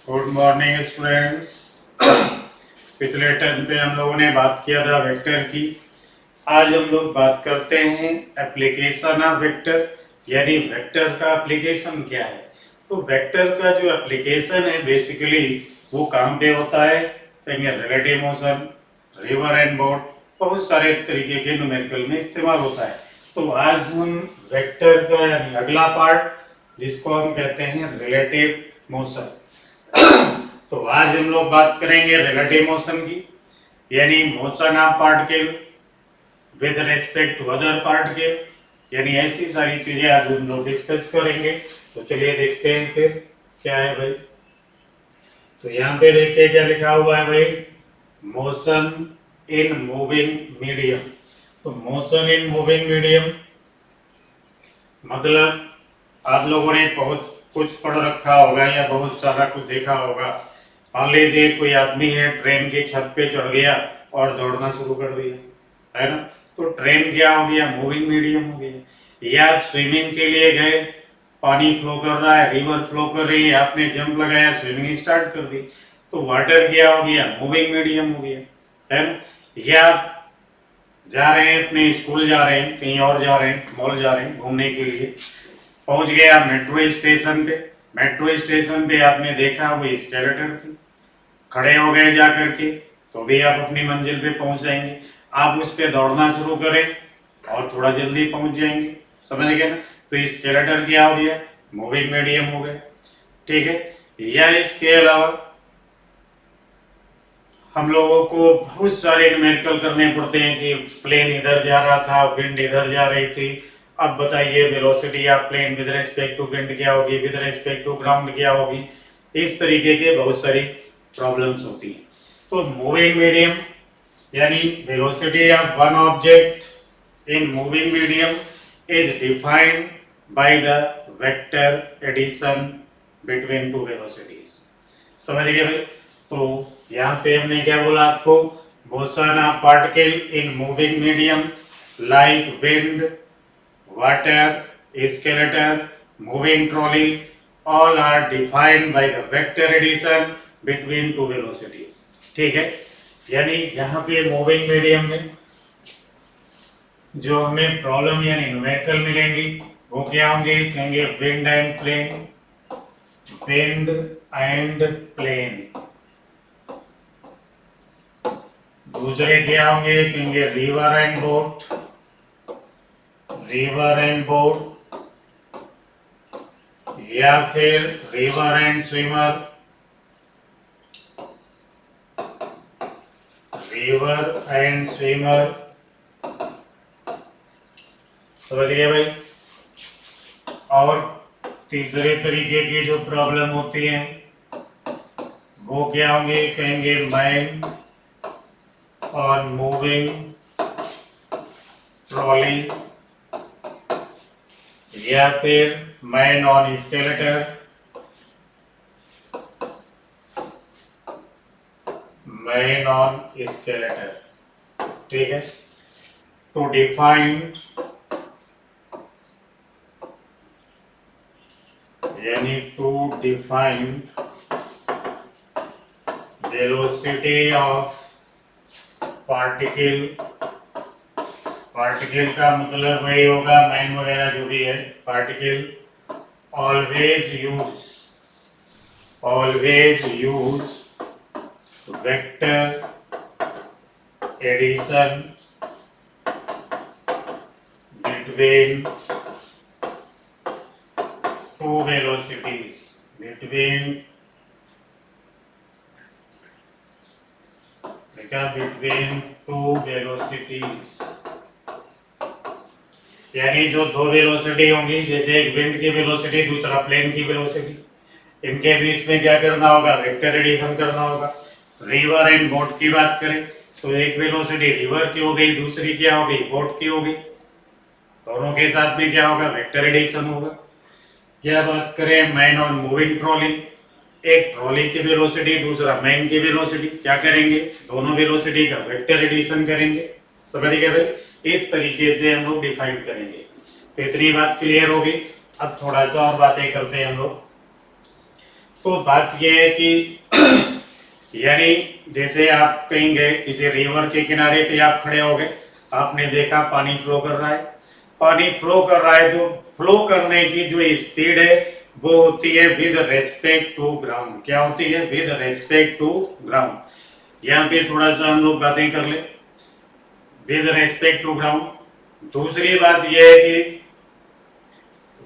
Good morning students. पिछले term पे हम लोगों ने बात किया था वेक्टर की। आज हम लोग बात करते हैं एप्लीकेशन ऑफ वेक्टर, यानी वेक्टर का एप्लीकेशन क्या है। तो वेक्टर का जो एप्लीकेशन है बेसिकली वो काम पे होता है, कहेंगे relative motion, river and boat, बहुत सारे तरीके के न्यूमेरिकल में इस्तेमाल होता है। तो आज हम वेक्टर का यानी अगला पार्ट जिसको हम कहते हैं रिलेटिव मोशन, तो आज हम लोग बात करेंगे रिलेटिव मोशन की, यानी motion of particle with respect to other particle, यानी ऐसी सारी चीजें आज हम लोग डिस्कस करेंगे। तो चलिए देखते हैं फिर क्या है भाई। तो यहाँ पे देखिए क्या लिखा हुआ है भाई, मोशन इन मूविंग मीडियम। तो मोशन इन मूविंग मीडियम मतलब आप लोगों ने बहुत कुछ पढ़ रखा होगा या बहुत सारा कुछ देखा होगा। मान लीजिए कोई आदमी है, ट्रेन की छत पे चढ़ गया और दौड़ना शुरू कर दिया, है ना। तो ट्रेन क्या हो गया, मूविंग मीडियम हो गया। या स्विमिंग के लिए गए, पानी फ्लो कर रहा है, रिवर फ्लो कर रही है, आपने जंप लगाया, स्विमिंग स्टार्ट कर दी, तो वाटर क्या हो गया, मूविंग मीडियम हो गया, है ना। या जा रहे हैं, अपने स्कूल जा रहे हैं, कहीं और जा रहे हैं, मॉल जा रहे हैं घूमने के लिए, पहुंच गए आप मेट्रो स्टेशन पे। मेट्रो स्टेशन पे आपने देखा वो स्केलेटर थी, खड़े हो गए जा करके, तो भी आप अपनी मंजिल पे पहुंच जाएंगे। आप उस पे दौड़ना शुरू करें और थोड़ा जल्दी पहुंच जाएंगे, समझ गए ना। तो स्केलेटर क्या हो गया, मूविंग मीडियम हो गया, ठीक है। या इसके अलावा हम लोगों को बहुत सारे न्यूमेरिकल करने पड़ते हैं कि प्लेन इधर जा रहा था, विंड इधर जा रही थी। अब बताइए velocity of plane with respect to wind क्या होगी, विद रिस्पेक्ट टू ग्राउंड क्या होगी। इस तरीके के बहुत सारी प्रॉब्लम्स होती हैं। तो मूविंग मीडियम यानी velocity of one object in moving medium is defined by the vector addition between two velocities. समझ गए भाई। तो यहाँ पे हमने क्या बोला आपको, motion of particle in moving medium like wind, water, skeleton, moving trolley, all are defined by the vector addition between two velocities। ठीक है, यानी यहाँ पे मूविंग मीडियम में जो हमें प्रॉब्लम यानी न्यूमेरिकल मिलेंगी वो क्या होंगे, कहेंगे wind and plane, wind and plane. दूसरे क्या होंगे, कहेंगे river and boat, river and boat, या फिर river and swimmer, river and swimmer. समझ गए भाई। और तीसरे तरीके की जो प्रॉब्लम होती है वो क्या होंगे, कहेंगे मैन ऑन मूविंग ट्रॉली, या फिर man on escalator, man on escalator. ठीक है। टू डिफाइन यानी to define velocity of particle, particle का मतलब वही होगा मैन वगैरह जो भी है, particle. Always use vector addition between two velocities, between two velocities, यानी जो दो वेलोसिटी होंगी, जैसे एक विंड की वेलोसिटी दूसरा प्लेन की वेलोसिटी, इनके बीच में क्या करना होगा, वेक्टर एडिशन करना होगा। रिवर एंड बोट की बात करें तो एक वेलोसिटी रिवर की हो गई, दूसरी क्या हो गई, बोट की हो गई, दोनों के साथ में क्या होगा, वेक्टर एडिशन होगा। क्या बात करें मैन ऑन मूविंग ट्रॉली, एक ट्रॉली की वेलोसिटी दूसरा मैन की वेलोसिटी, क्या करेंगे, दोनों वेलोसिटी का वेक्टर एडिशन करेंगे। समझ गए भाई। इस तरीके से हम लोग डिफाइन करेंगे। तो इतनी बात क्लियर होगी। अब थोड़ा सा और बातें करते हैं हम लोग। तो बात यह है कि यानी जैसे आप कहीं गए किसी रिवर के किनारे पे आप खड़े हो गए, आपने देखा पानी फ्लो कर रहा है, पानी फ्लो कर रहा है, तो फ्लो करने की जो स्पीड है वो होती है विद रेस्पेक्ट टू ग्राउंड। क्या होती है? With respect to ground. यहाँ पे थोड़ा सा हम लोग बातें कर ले, विद रेस्पेक्ट टू ग्राउंड। दूसरी बात यह है कि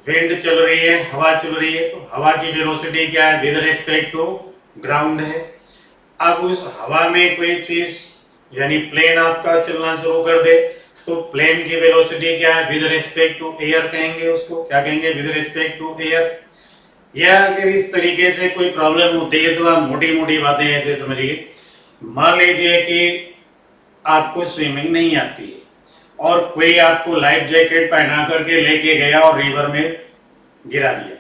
विंड चल रही है, हवा चल रही है, तो हवा की वेलोसिटी क्या है? विद रेस्पेक्ट टू ग्राउंड है। अब उस हवा में कोई चीज यानी प्लेन आपका चलना शुरू कर दे तो प्लेन की वेलोसिटी क्या है? विद रिस्पेक्ट टू एयर कहेंगे उसको। क्या कहेंगे? With respect to air. या अगर इस तरीके से कोई प्रॉब्लम होती है तो आप मोटी मोटी बातें ऐसे समझिए। मान लीजिए कि आपको स्विमिंग नहीं आती है और कोई आपको लाइफ जैकेट पहना करके लेके गया और रिवर में गिरा दिया,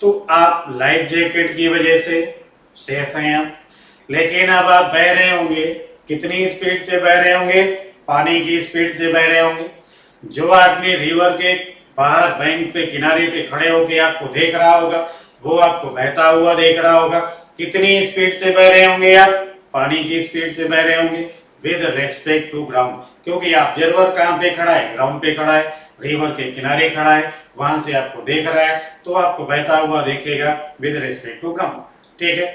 तो आप लाइफ जैकेट की वजह से सेफ हैं आप, लेकिन अब आप बह रहे होंगे, कितनी स्पीड से बह रहे होंगे? पानी की स्पीड से बह रहे होंगे। जो आदमी रिवर के बाहर बैंक पे किनारे पे खड़े होके आपको देख रहा होगा, वो आपको बहता हुआ देख रहा होगा। कितनी स्पीड से बह रहे होंगे आप? पानी की स्पीड से बह रहे होंगे विद रेस्पेक्ट टू ग्राउंड, क्योंकि ऑब्जर्वर कहाँ पे खड़ा है? ग्राउंड पे खड़ा है, रिवर के किनारे खड़ा है, वहां से आपको देख रहा है, तो आपको बहता हुआ देखेगा विद रेस्पेक्ट टू ग्राउंड। ठीक है।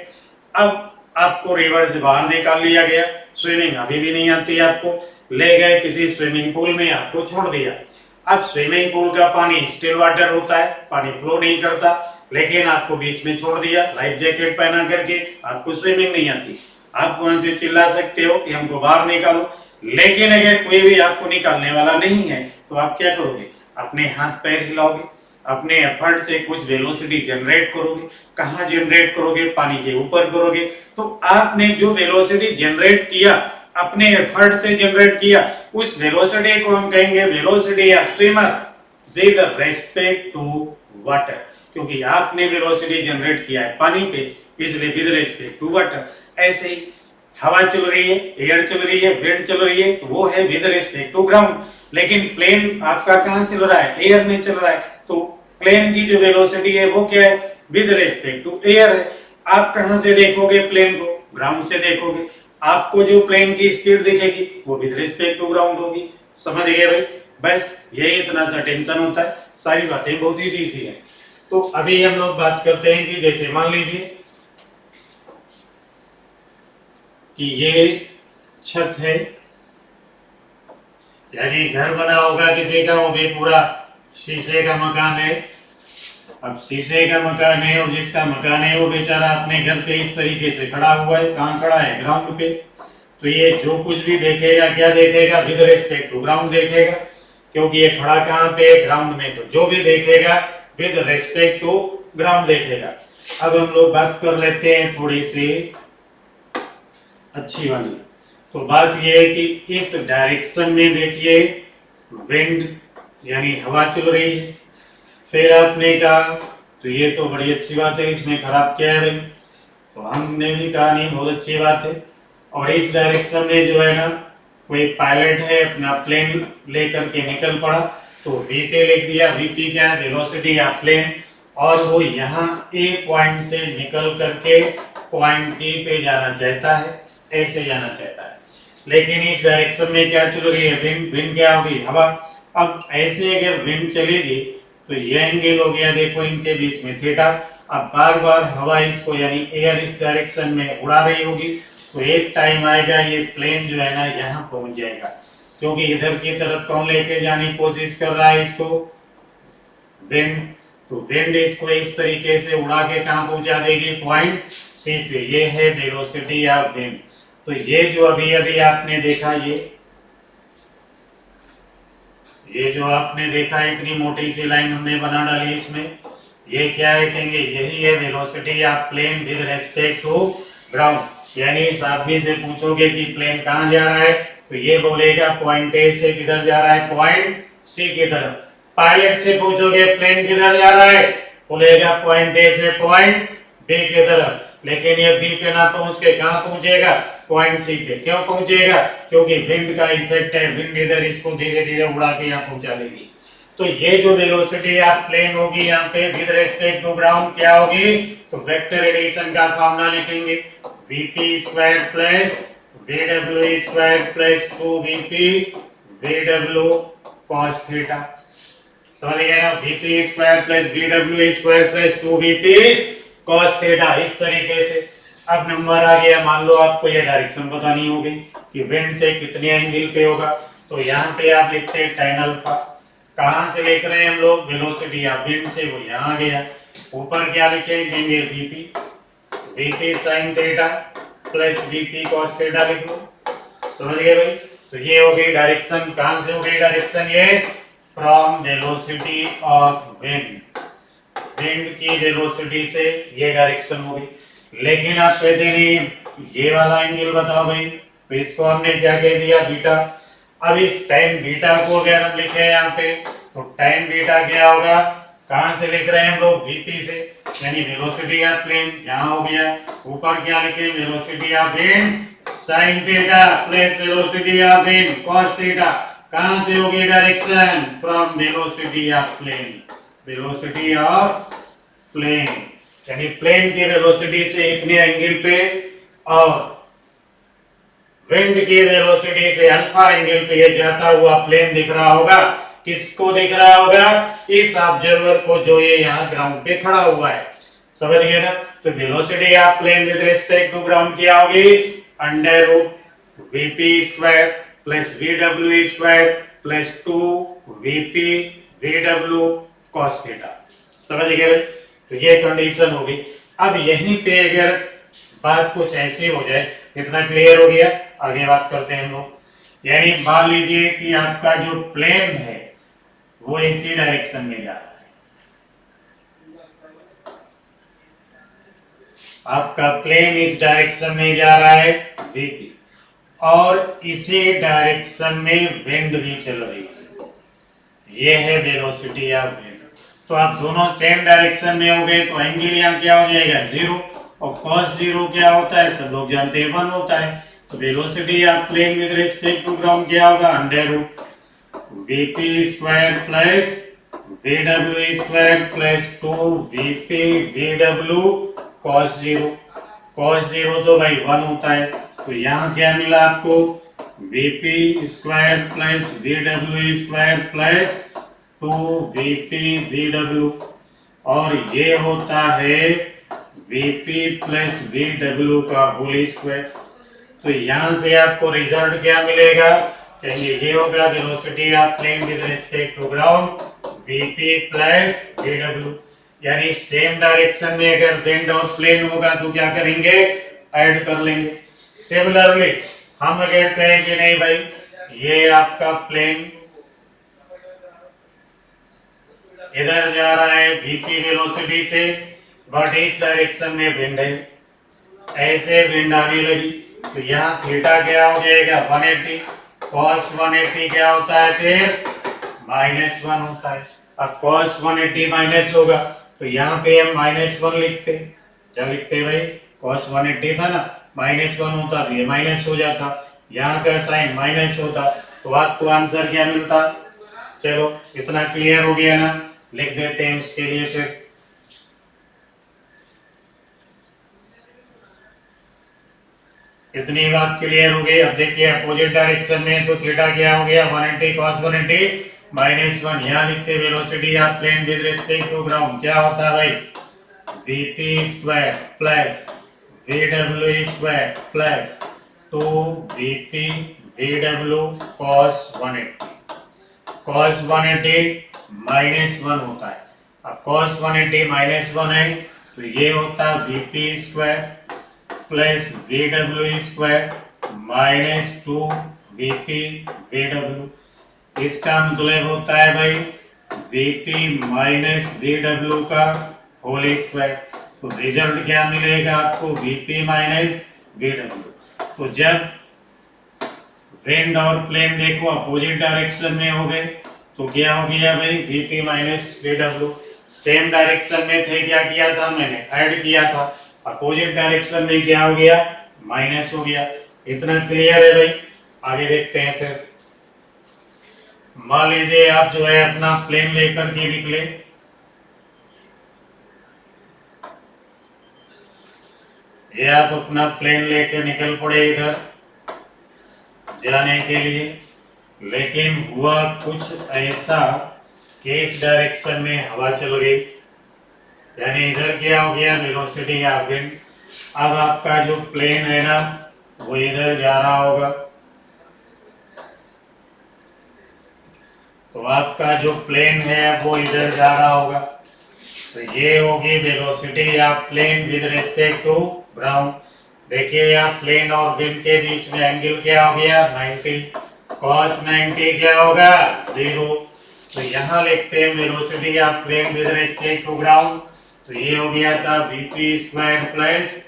अब आपको रिवर से बाहर निकाल लिया गया, स्विमिंग अभी भी नहीं आती आपको, ले गए किसी स्विमिंग पूल में, आपको छोड़ दिया। अब स्विमिंग पूल का पानी स्टिल वाटर होता है, पानी फ्लो नहीं करता, लेकिन आपको बीच में छोड़ दिया लाइफ जैकेट पहना करके, आपको स्विमिंग नहीं आती। आप वहां से चिल्ला सकते हो कि हमको बाहर निकालो, लेकिन अगर कोई भी आपको निकालने वाला नहीं है तो आप क्या करोगे? अपने हाथ पैर हिलाओगे, अपने एफर्ट से कुछ वेलोसिटी जनरेट करोगे। कहाँ जनरेट करोगे? पानी के ऊपर करोगे। तो आपने जो वेलोसिटी जनरेट किया, अपने एफर्ट से जनरेट किया, उस वेलोसिटी को हम कहेंगे velocity of swimmer with respect to water, क्योंकि आपने वेलोसिटी जनरेट किया है पानी पे, इसलिए विद रेस्पेक्ट टू वाटर। ऐसे ही हवा चल रही है, एयर चल रही है, विंड चल रही है, तो वो है विद रेस्पेक्ट टू ग्राउंड। लेकिन प्लेन आपका कहाँ चल रहा है? एयर में चल रहा है, तो प्लेन की जो वेलोसिटी है वो क्या है? विद रेस्पेक्ट टू एयर है। आप कहां से देखोगे प्लेन को? ग्राउंड से देखोगे। आपको जो प्लेन की स्पीड दिखेगी वो विद रिस्पेक्ट टू ग्राउंड होगी। समझ गए भाई? बस यही इतना सा टेंशन होता है, सारी बातें बहुत ईजी सी है। तो अभी हम लोग बात करते हैं कि जैसे मान लीजिए कि ये छत है, यानी घर बना होगा किसी का, वो भी पूरा शीशे का मकान है। अब शीशे का मकान है और जिसका मकान है वो बेचारा अपने घर पे इस तरीके से खड़ा हुआ है। कहाँ खड़ा है? ग्राउंड पे। तो ये जो कुछ भी देखेगा, क्या देखेगा? विद रिस्पेक्ट टू ग्राउंड देखेगा, क्योंकि ये खड़ा कहाँ पे? ग्राउंड में। तो जो भी देखेगा विद रिस्पेक्ट टू ग्राउंड देखेगा। अब हम लोग बात कर लेते हैं थोड़ी सी अच्छी वाली। तो बात यह है कि इस डायरेक्शन में देखिए विंड यानी हवा चल रही है। फिर आपने कहा तो ये तो बड़ी अच्छी बात है, इसमें खराब क्या है भाई? तो हमने भी कहा नहीं, बहुत अच्छी बात है। और इस डायरेक्शन में जो है ना, कोई पायलट है अपना प्लेन लेकर के निकल पड़ा, तो वीपी लिख दिया। वीपी क्या है? Velocity of plane. और वो यहाँ ए पॉइंट से निकल करके पॉइंट बी पे जाना चाहता है, ऐसे जाना चाहता है, लेकिन इस डायरेक्शन में क्या चल रही है? विंड। विंड क्या होगी? हवा। अब ऐसे अगर विंड चलेगी तो ये एंगल हो गया, देखो इनके बीच में थीटा। अब बार बार हवा इसको यानी एयर इस डायरेक्शन में उड़ा रही होगी, तो एक टाइम आएगा ये प्लेन जो है ना यहाँ पहुंच जाएगा, क्योंकि इधर की तरफ कौन लेके जाने की कोशिश कर रहा है इसको? विंड। तो विंड इसको इस तरीके से उड़ा के कहाँ पहुंचा देगी? पॉइंट सी पे। ये है वेलोसिटी ऑफ विंड। तो ये जो अभी अभी आपने देखा, ये जो आपने देखा इतनी मोटी सी लाइन हमने बना डाली इसमें, ये क्या है? कहेंगे यही है velocity of plane with respect to ground. यानी इस आदमी से पूछोगे कि प्लेन कहाँ जा रहा है, तो ये बोलेगा पॉइंट ए से किधर जा रहा है? पॉइंट सी की तरफ। पायलट से पूछोगे प्लेन किधर जा रहा है, बोलेगा पॉइंट ए से पॉइंट बी की तरफ। लेकिन ये बी पे ना पहुंच के कहाँ पहुंचेगा? पॉइंट सी पे। क्यों पहुंचेगा? क्योंकि विंड का इफेक्ट है, विंड इधर इसको धीरे धीरे उड़ा के यहाँ पहुंचा लेगी। तो ये जो वेलोसिटी ऑफ प्लेन होगी यहाँ पे विद रेस्पेक्ट टू ग्राउंड क्या होगी, तो वेक्टर एडिशन का फॉर्मूला लिखेंगे vp square plus vw square plus 2vp vw cos theta. समझ गए ना, vp square plus vw square plus 2vp cos theta. इस तरीके से अब नंबर आ गया, मान लो आपको ये डायरेक्शन बतानी होगी कि विंड से कितने एंगल पे होगा, तो यहाँ पे आप लिखते हैं tan अल्फा। कहाँ से लिख रहे हैं हम लोग, वेलोसिटी ऑफ विंड से, वो यहाँ गया। ऊपर क्या लिखेंगे, vp sin theta plus vp cos theta लिख लो। समझ गए भाई। तो ये हो गई डायरेक्शन, कहाँ से हो गई डायरेक्शन, ये from velocity of wind, wind की वेलोसिटी से ये डायरेक्शन हो गई। लेकिन आप कहते नहीं ये वाला एंगल बताओ भाई, तो इसको हमने क्या कह दिया, बीटा। अब इस tan बीटा को अगर हम लिखे यहाँ पे, तो tan बीटा क्या होगा, कहां से लिख रहे हैं हम लोग, vp से, यानी वेलोसिटी ऑफ प्लेन यहाँ हो गया। ऊपर क्या लिखे, velocity of wind sin theta plus velocity of wind cos theta. कहां से होगी direction, from velocity of plane, velocity of plane, यानी प्लेन की वेलोसिटी से इतने एंगल पे और विंड की वेलोसिटी से अल्फा एंगल पे ये जाता हुआ प्लेन दिख रहा होगा। किसको दिख रहा होगा, इस ऑब्जर्वर को जो ये यहाँ ग्राउंड पे खड़ा हुआ है। समझ गए ना। तो velocity of plane with respect to ground क्या होगी, under root vp square plus vw square plus 2vp vw cos theta. समझ गए। तो ये कंडीशन होगी। अब यहीं पे अगर बात कुछ ऐसी हो जाए, इतना क्लियर हो गया, आगे बात करते हैं हम लोग। यानी मान लीजिए कि आपका जो प्लेन है वो इसी डायरेक्शन में जा रहा है, आपका प्लेन इस डायरेक्शन में जा रहा है vp, और इसी डायरेक्शन में विंड भी चल रही है, ये है वेलोसिटी ऑफ विंड। तो आप दोनों सेम डायरेक्शन में हो गए, तो एंगल यहाँ क्या हो जाएगा, 0, और cos 0 क्या होता है, सब लोग जानते हैं 1 होता है। तो velocity of plane with respect to ground क्या होगा, under root vp square plus vw square plus 2vp vw cos 0। cos 0 तो भाई 1 होता है, तो यहाँ क्या मिला आपको, vp square plus vw square plus 2vp vw, और ये होता है vp प्लस vw का होल स्क्वायर। तो यहाँ से आपको रिजल्ट क्या मिलेगा, कहेंगे ये होगा velocity of plane with respect to ground vp plus vw। यानी सेम डायरेक्शन में अगर विंड और प्लेन होगा तो क्या करेंगे, ऐड कर लेंगे। सिमिलरली हम अगर कहें कि नहीं भाई ये आपका प्लेन इधर जा रहा है vp वेलोसिटी से, बट इस डायरेक्शन में विंड है, ऐसे विंड आने लगी, तो यहाँ थीटा क्या हो जाएगा, 180, cos 180 क्या होता है फिर, -1 होता है। अब cos 180 माइनस होगा, तो यहाँ पे हम -1 लिखते, क्या लिखते भाई, cos 180 था ना, -1 होता तो ये माइनस हो जाता, यहाँ का साइन माइनस होता, तो आपको आंसर क्या मिलता। चलो इतना क्लियर हो गया ना, लिख देते हैं उसके लिए फिर। इतनी बात क्लियर हो गई। अब देखिए अपोजिट डायरेक्शन में तो थीटा क्या हो गया, 180 cos 180 -1। यहाँ लिखते velocity of plane with respect to ground क्या होता है भाई, vp square plus vw square plus 2vp vw cos 180। cos 180 -1 होता है। अब cos 180 -1 है, तो ये होता है vp square plus vw square minus 2vp vw। इसका मतलब होता है भाई vp माइनस vw का होल स्क्वायर। तो रिजल्ट क्या मिलेगा आपको, vp माइनस vw। तो जब विंड और प्लेन देखो अपोजिट डायरेक्शन में हो गए, तो क्या हो गया भाई, vp minus vw। Same direction में थे, क्या किया था मैंने, ऐड किया था, अपोजिट डायरेक्शन में क्या हो गया, माइनस हो गया। इतना क्लियर है भाई, आगे देखते हैं फिर। मान लीजिए आप जो है अपना प्लेन लेकर के निकले, ये आप अपना प्लेन लेके निकल पड़े इधर जाने के लिए, लेकिन हुआ कुछ ऐसा कि इस डायरेक्शन में हवा चल गई, यानी इधर क्या हो गया, वेलोसिटी आ गई। अब आपका जो प्लेन है ना वो इधर जा रहा होगा, तो आपका जो प्लेन है वो इधर जा रहा होगा, तो ये होगी velocity of plane with respect to ground. देखिए यहाँ प्लेन और विंड के बीच में एंगल क्या हो गया, 90, cos 90 क्या होगा, 0। तो यहाँ लिखते हैं velocity of plane with respect to ground, तो ये हो गया था vp square plus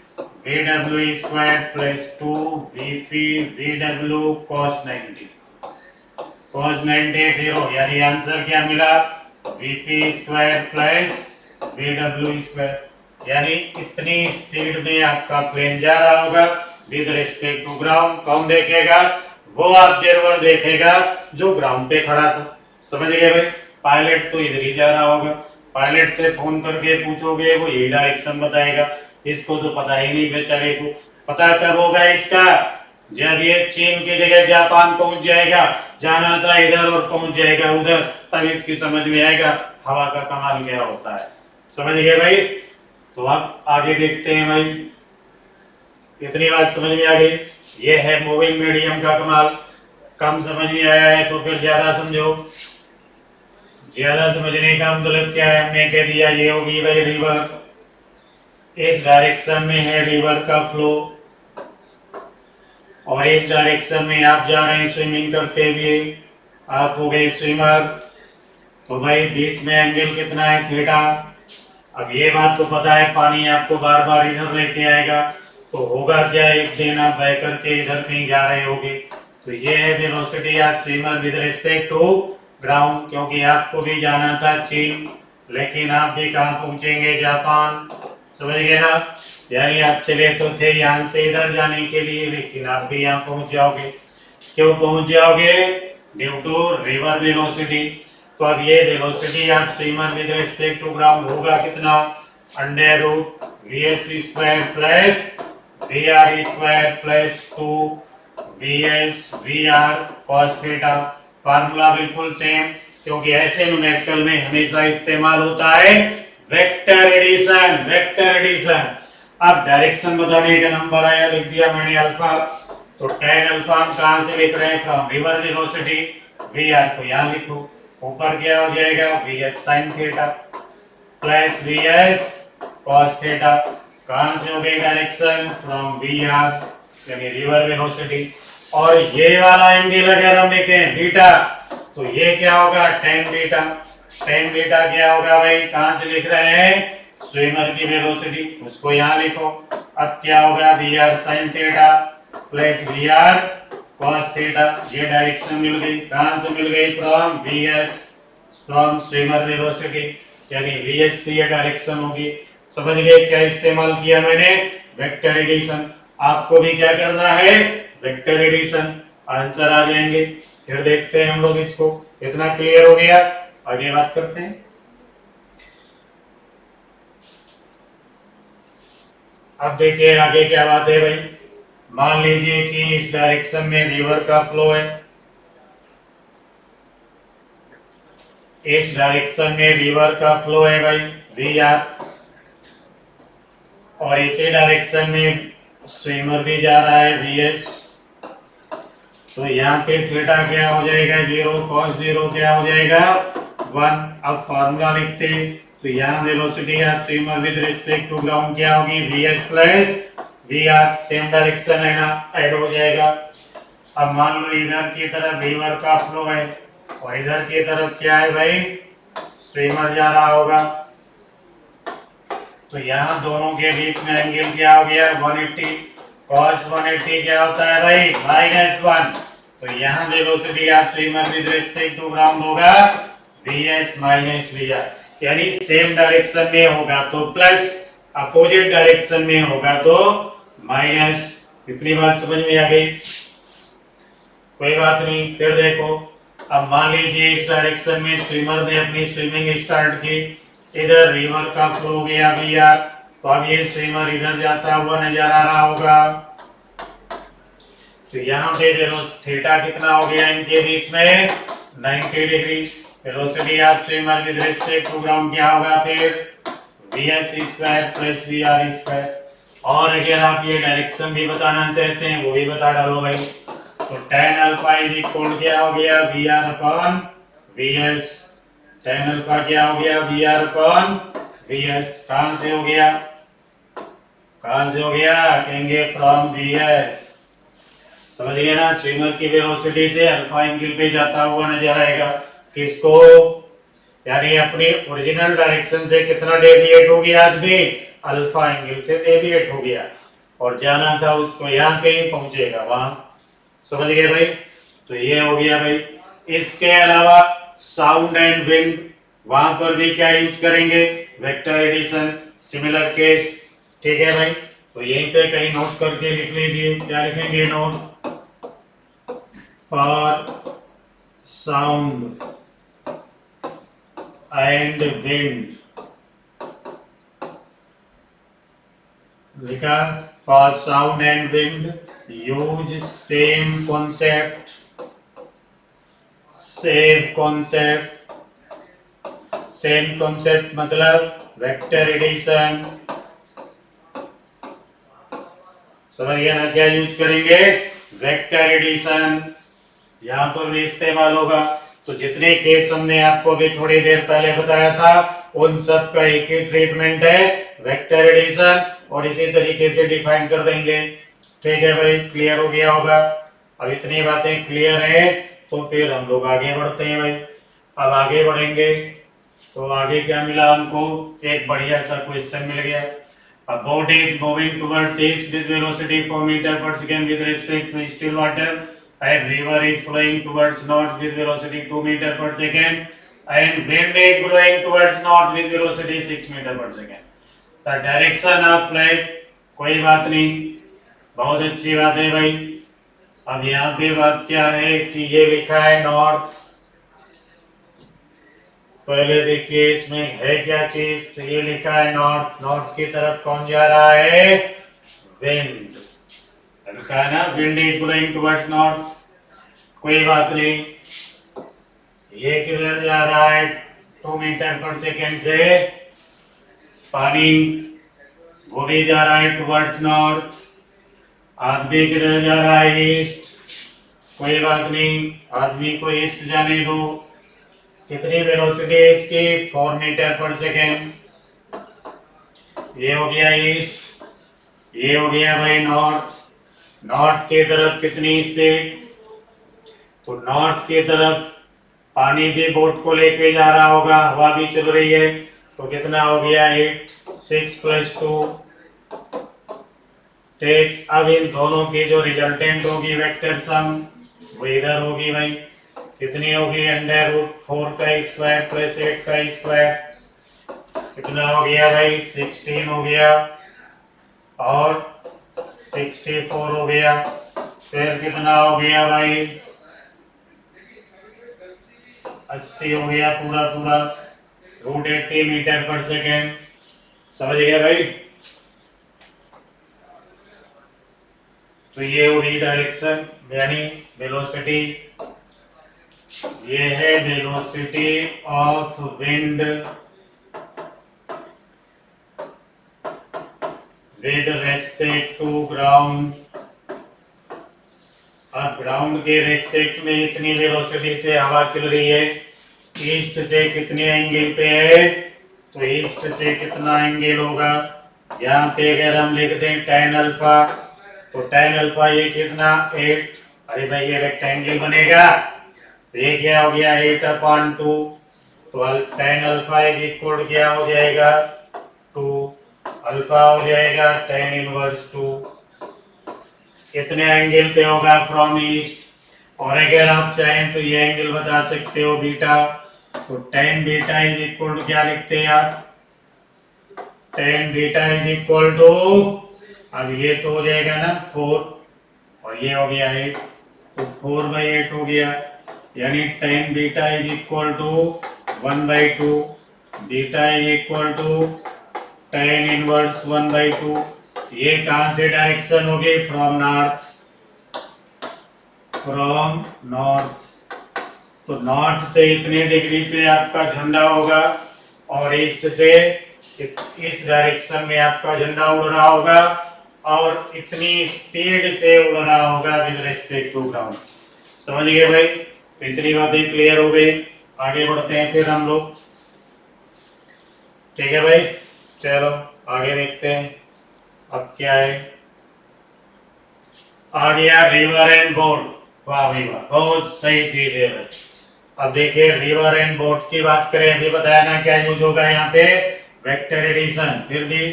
vw square plus 2 vp vw cos 90। cos 90 0, यानी आंसर क्या मिला, vp square plus vw square, यानी इतनी स्पीड में आपका प्लेन जा रहा होगा विद रिस्पेक्ट टू ग्राउंड। कौन देखेगा, वो ऑब्जर्वर देखेगा जो ग्राउंड पे खड़ा था। समझ गए भाई, पायलट तो इधर ही जा रहा होगा, पायलट से फोन करके पूछोगे वो यही डायरेक्शन बताएगा, इसको तो पता ही नहीं बेचारे को। पता कब होगा इसका, जब ये चीन की जगह जापान पहुंच जाएगा, जाना था इधर और पहुंच जाएगा उधर, तब इसकी समझ में आएगा हवा का कमाल क्या होता है। समझ गए भाई, तो आप आगे देखते हैं भाई, इतनी बात समझ में आ गई। ये है मूविंग मीडियम का कमाल। कम समझ में आया है तो फिर ज्यादा समझो। ज्यादा समझने का मतलब क्या है, हमने कह दिया ये होगी भाई रिवर, इस डायरेक्शन में है रिवर का फ्लो, और इस डायरेक्शन में आप जा रहे हैं स्विमिंग करते हुए, आप हो गए स्विमर, तो भाई बीच में एंगल कितना है, थीटा। अब ये बात तो पता है पानी आपको बार बार इधर लेके आएगा, तो होगा क्या, एक दिन आप बह करके इधर कहीं जा रहे होगे, तो ये है velocity of swimmer with respect to ground, क्योंकि आपको भी जाना था चीन, लेकिन आप भी कहाँ पहुंचेंगे, जापान। समझ गए ना, यानी आप चले तो थे यहाँ से इधर जाने के लिए, लेकिन आप भी यहाँ पहुंच जाओगे। क्यों पहुंच जाओगे, ड्यू टू रिवर वेलोसिटी। तो अब ये velocity of swimmer with respect to ground होगा कितना, under root vs square plus vr square plus 2 vs vr cos theta. Formula बिल्कुल सेम, क्योंकि ऐसे न्यूमेरिकल में हमेशा इस्तेमाल होता है वेक्टर एडिशन। वेक्टर एडिशन, अब डायरेक्शन बताने का नंबर आया, लिख दिया मैंने अल्फा, तो tan अल्फा हम कहां से लिख रहे हैं, फ्रॉम रिवर वेलोसिटी, vr को यहां लिखो, ऊपर क्या हो जाएगा vs sin theta plus vs cos theta, कहां से हो गई डायरेक्शन, फ्रॉम vr यानी रिवर वेलोसिटी, और ये वाला एंगल अगर हम लिखें बीटा, तो ये क्या होगा tan बीटा। tan बीटा क्या होगा भाई, कहां से लिख रहे हैं, स्विमर की वेलोसिटी, उसको यहां लिखो। अब क्या होगा vr sin theta plus vr cos theta, ये डायरेक्शन मिल गई, कहां से मिल गई, from vs, from swimmer velocity, यानी vs से ये डायरेक्शन होगी। समझ गए क्या इस्तेमाल किया मैंने, वेक्टर एडिशन। आपको भी क्या करना है, वेक्टर एडिशन, आंसर आ जाएंगे। फिर देखते हैं हम लोग इसको, इतना क्लियर हो गया, आगे बात करते हैं। अब देखिए आगे क्या बात है भाई, मान लीजिए कि इस डायरेक्शन में रिवर का फ्लो है, इस डायरेक्शन में रिवर का फ्लो है भाई vr, और इसी डायरेक्शन में स्विमर भी जा रहा है vs, तो यहाँ पे थीटा क्या हो जाएगा 0, cos 0 क्या हो जाएगा 1। अब फार्मूला लिखते हैं, तो यहाँ velocity of swimmer with respect to ground क्या होगी, vs plus vr, same direction है ना, ऐड हो जाएगा। अब मान लो इधर की तरफ रिवर का फ्लो है और इधर की तरफ क्या है भाई, स्विमर जा रहा होगा, तो यहाँ दोनों के बीच में एंगल क्या हो गया 180, cos 180 क्या होता है भाई -1, तो यहाँ velocity of swimmer with respect to ground होगा vs माइनस vr, यानी सेम डायरेक्शन में होगा तो प्लस, अपोजिट डायरेक्शन में होगा तो माइनस। इतनी बात समझ में आ गई, कोई बात नहीं। फिर देखो अब मान लीजिए इस डायरेक्शन में स्विमर ने अपनी स्विमिंग स्टार्ट की, इधर रिवर का फ्लो गया भैया, तो अब ये स्विमर इधर जाता हुआ नजर आ रहा होगा। तो यहाँ पे थीटा कितना हो गया इनके बीच में 90 degree. Velocity of swimmer with respect to ground क्या होगा फिर vs square plus vr square. और अगर आप ये डायरेक्शन भी बताना चाहते हैं वो भी बता डालो भाई। तो tan अल्फा इज इक्वल क्या हो गया vr अपॉन vs। tan अल्फा क्या हो गया vr अपॉन vs। कहां से हो गया, कहां से हो गया, कहेंगे फ्रॉम vs। समझ गए ना, स्विमर की वेलोसिटी से अल्फा एंगल पे जाता हुआ नजर आएगा, किसको, यानी अपनी ओरिजिनल डायरेक्शन से कितना डेविएट हो गया, आज भी अल्फा एंगल से डेविएट हो गया, और जाना था उसको यहाँ कहीं पहुंचेगा वहां। समझ गए भाई। तो ये हो गया भाई। इसके अलावा साउंड एंड विंड, वहां पर भी क्या यूज करेंगे, वेक्टर एडिशन, सिमिलर केस। ठीक है भाई। तो यहीं पे कहीं नोट करके लिख लीजिए, क्या लिखेंगे, note for sound and wind, लिखा for sound and wind use same concept, same concept, same concept मतलब वेक्टर एडिशन। समझ गया ना, क्या यूज करेंगे, वेक्टर एडिशन, यहां पर भी इस्तेमाल होगा। तो जितने केस हमने आपको भी थोड़ी देर पहले बताया था उन सब का एक ही ट्रीटमेंट है, वेक्टर एडिशन, और इसी तरीके से डिफाइन कर देंगे। ठीक है भाई, क्लियर हो गया होगा। अब इतनी बातें क्लियर है तो फिर हम लोग आगे बढ़ते हैं भाई। अब आगे बढ़ेंगे तो आगे क्या मिला हमको, एक बढ़िया सा क्वेश्चन मिल गया। A boat is moving towards east with velocity 4 meter per second with respect to still water, and river is flowing towards north with velocity 2 meter per second, and wind is blowing towards north with velocity 6 meter per second. The direction of flight, कोई बात नहीं, बहुत अच्छी बात है भाई। अब यहाँ पे बात क्या है कि ये लिखा है नॉर्थ, पहले देखिए इसमें है क्या चीज, तो ये लिखा है नॉर्थ, नॉर्थ की तरफ कौन जा रहा है, विंड, लिखा है ना wind is blowing towards north. कोई बात नहीं, ये किधर जा रहा है 2 मीटर पर सेकेंड से, पानी वो भी जा रहा है टुवर्ड्स नॉर्थ। आदमी किधर जा रहा है, ईस्ट। कोई बात नहीं, आदमी को ईस्ट जाने दो। कितनी वेलोसिटी है इसकी, 4 मीटर पर सेकेंड। ये हो गया ईस्ट, ये हो गया भाई नॉर्थ। नॉर्थ की तरफ कितनी स्पीड, तो नॉर्थ की तरफ पानी भी बोट को लेके जा रहा होगा, हवा भी चल रही है, तो कितना हो गया 8, 6 + 2। ठीक, अब इन दोनों की जो रिजल्टेंट होगी वेक्टर सम वो इधर होगी भाई, कितनी होगी, √4 का स्क्वायर प्लस 8 का स्क्वायर, कितना हो गया भाई 16 हो गया, और 64 हो गया, फिर कितना हो गया भाई 80 हो गया, पूरा पूरा √80 मीटर पर सेकेंड। समझ गया भाई। तो ये होगी डायरेक्शन यानी वेलोसिटी, ये है velocity of wind with respect to ground. अब ग्राउंड के रेस्पेक्ट में इतनी वेलोसिटी से हवा चल रही है, ईस्ट से कितने एंगल पे है, तो ईस्ट से कितना एंगल होगा, यहाँ पे अगर हम लिख दें tan अल्फा, तो tan अल्फा ये कितना 8, अरे भाई ये रेक्टेंगल बनेगा, तो ये क्या हो गया 8/2, तो tan अल्फा इज इक्वल क्या हो जाएगा 2, अल्फा हो जाएगा tan इनवर्स 2। कितने एंगल पे होगा, फ्रॉम ईस्ट, और अगर आप चाहें तो ये एंगल बता सकते हो बीटा, तो tan beta is equal to क्या लिखते हैं आप, tan beta is equal to, अब ये तो हो जाएगा ना 4, और ये हो गया 8, तो 4/8 हो गया। यानी tan beta is equal to 1/2, beta is equal to tan inverse 1/2। ये कहां से डायरेक्शन होगी? From north, from north. तो नॉर्थ से इतने डिग्री पे आपका झंडा होगा और ईस्ट से इस डायरेक्शन में आपका झंडा उड़ रहा होगा और इतनी स्पीड से उड़ रहा होगा विद रिस्पेक्ट टू ग्राउंड। समझ गए भाई? तो इतनी बातें क्लियर हो गई। आगे बढ़ते हैं फिर हम लोग। ठीक है भाई, चलो आगे देखते हैं अब क्या है। आ गया रिवर एंड बोट। वाह भाई वाह, बहुत सही चीज है भाई। अब देखिए रिवर एंड बोट की बात करें, अभी बताया ना क्या यूज होगा यहाँ पे? Vector addition. फिर भी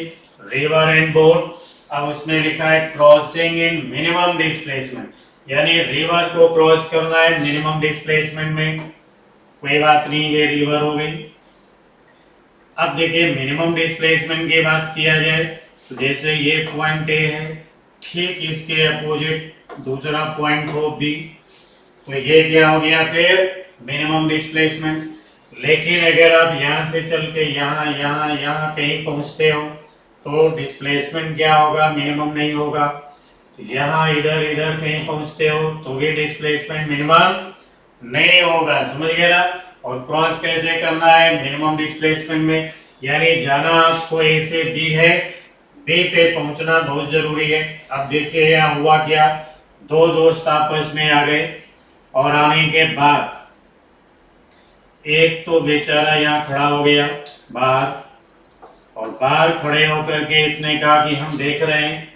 रिवर एंड बोट, अब उसमें लिखा है क्रॉसिंग इन मिनिमम डिस्प्लेसमेंट, यानी रिवर को क्रॉस करना है मिनिमम डिस्प्लेसमेंट में। कोई बात नहीं, ये रिवर हो गई। अब देखिए मिनिमम डिस्प्लेसमेंट की बात किया जाए तो जैसे ये पॉइंट ए है, ठीक इसके अपोजिट दूसरा पॉइंट हो बी, तो ये क्या हो गया फिर? Minimum displacement. लेकिन अगर आप यहाँ से चल के यहाँ यहाँ यहाँ कहीं पहुंचते हो तो डिस्प्लेसमेंट क्या होगा? मिनिमम नहीं होगा। तो यहाँ इधर इधर कहीं पहुंचते हो तो भी डिस्प्लेसमेंट मिनिमम नहीं होगा। समझ गए ना? और क्रॉस कैसे करना है? मिनिमम डिस्प्लेसमेंट में, यानी जाना आपको ए से बी है, बी पे पहुंचना बहुत जरूरी है। अब देखिए यहाँ हुआ क्या, दो दोस्त आपस में आ गए और आने के बाद एक तो बेचारा यहाँ खड़ा हो गया बाहर, और बाहर खड़े होकर के इसने कहा कि हम देख रहे हैं।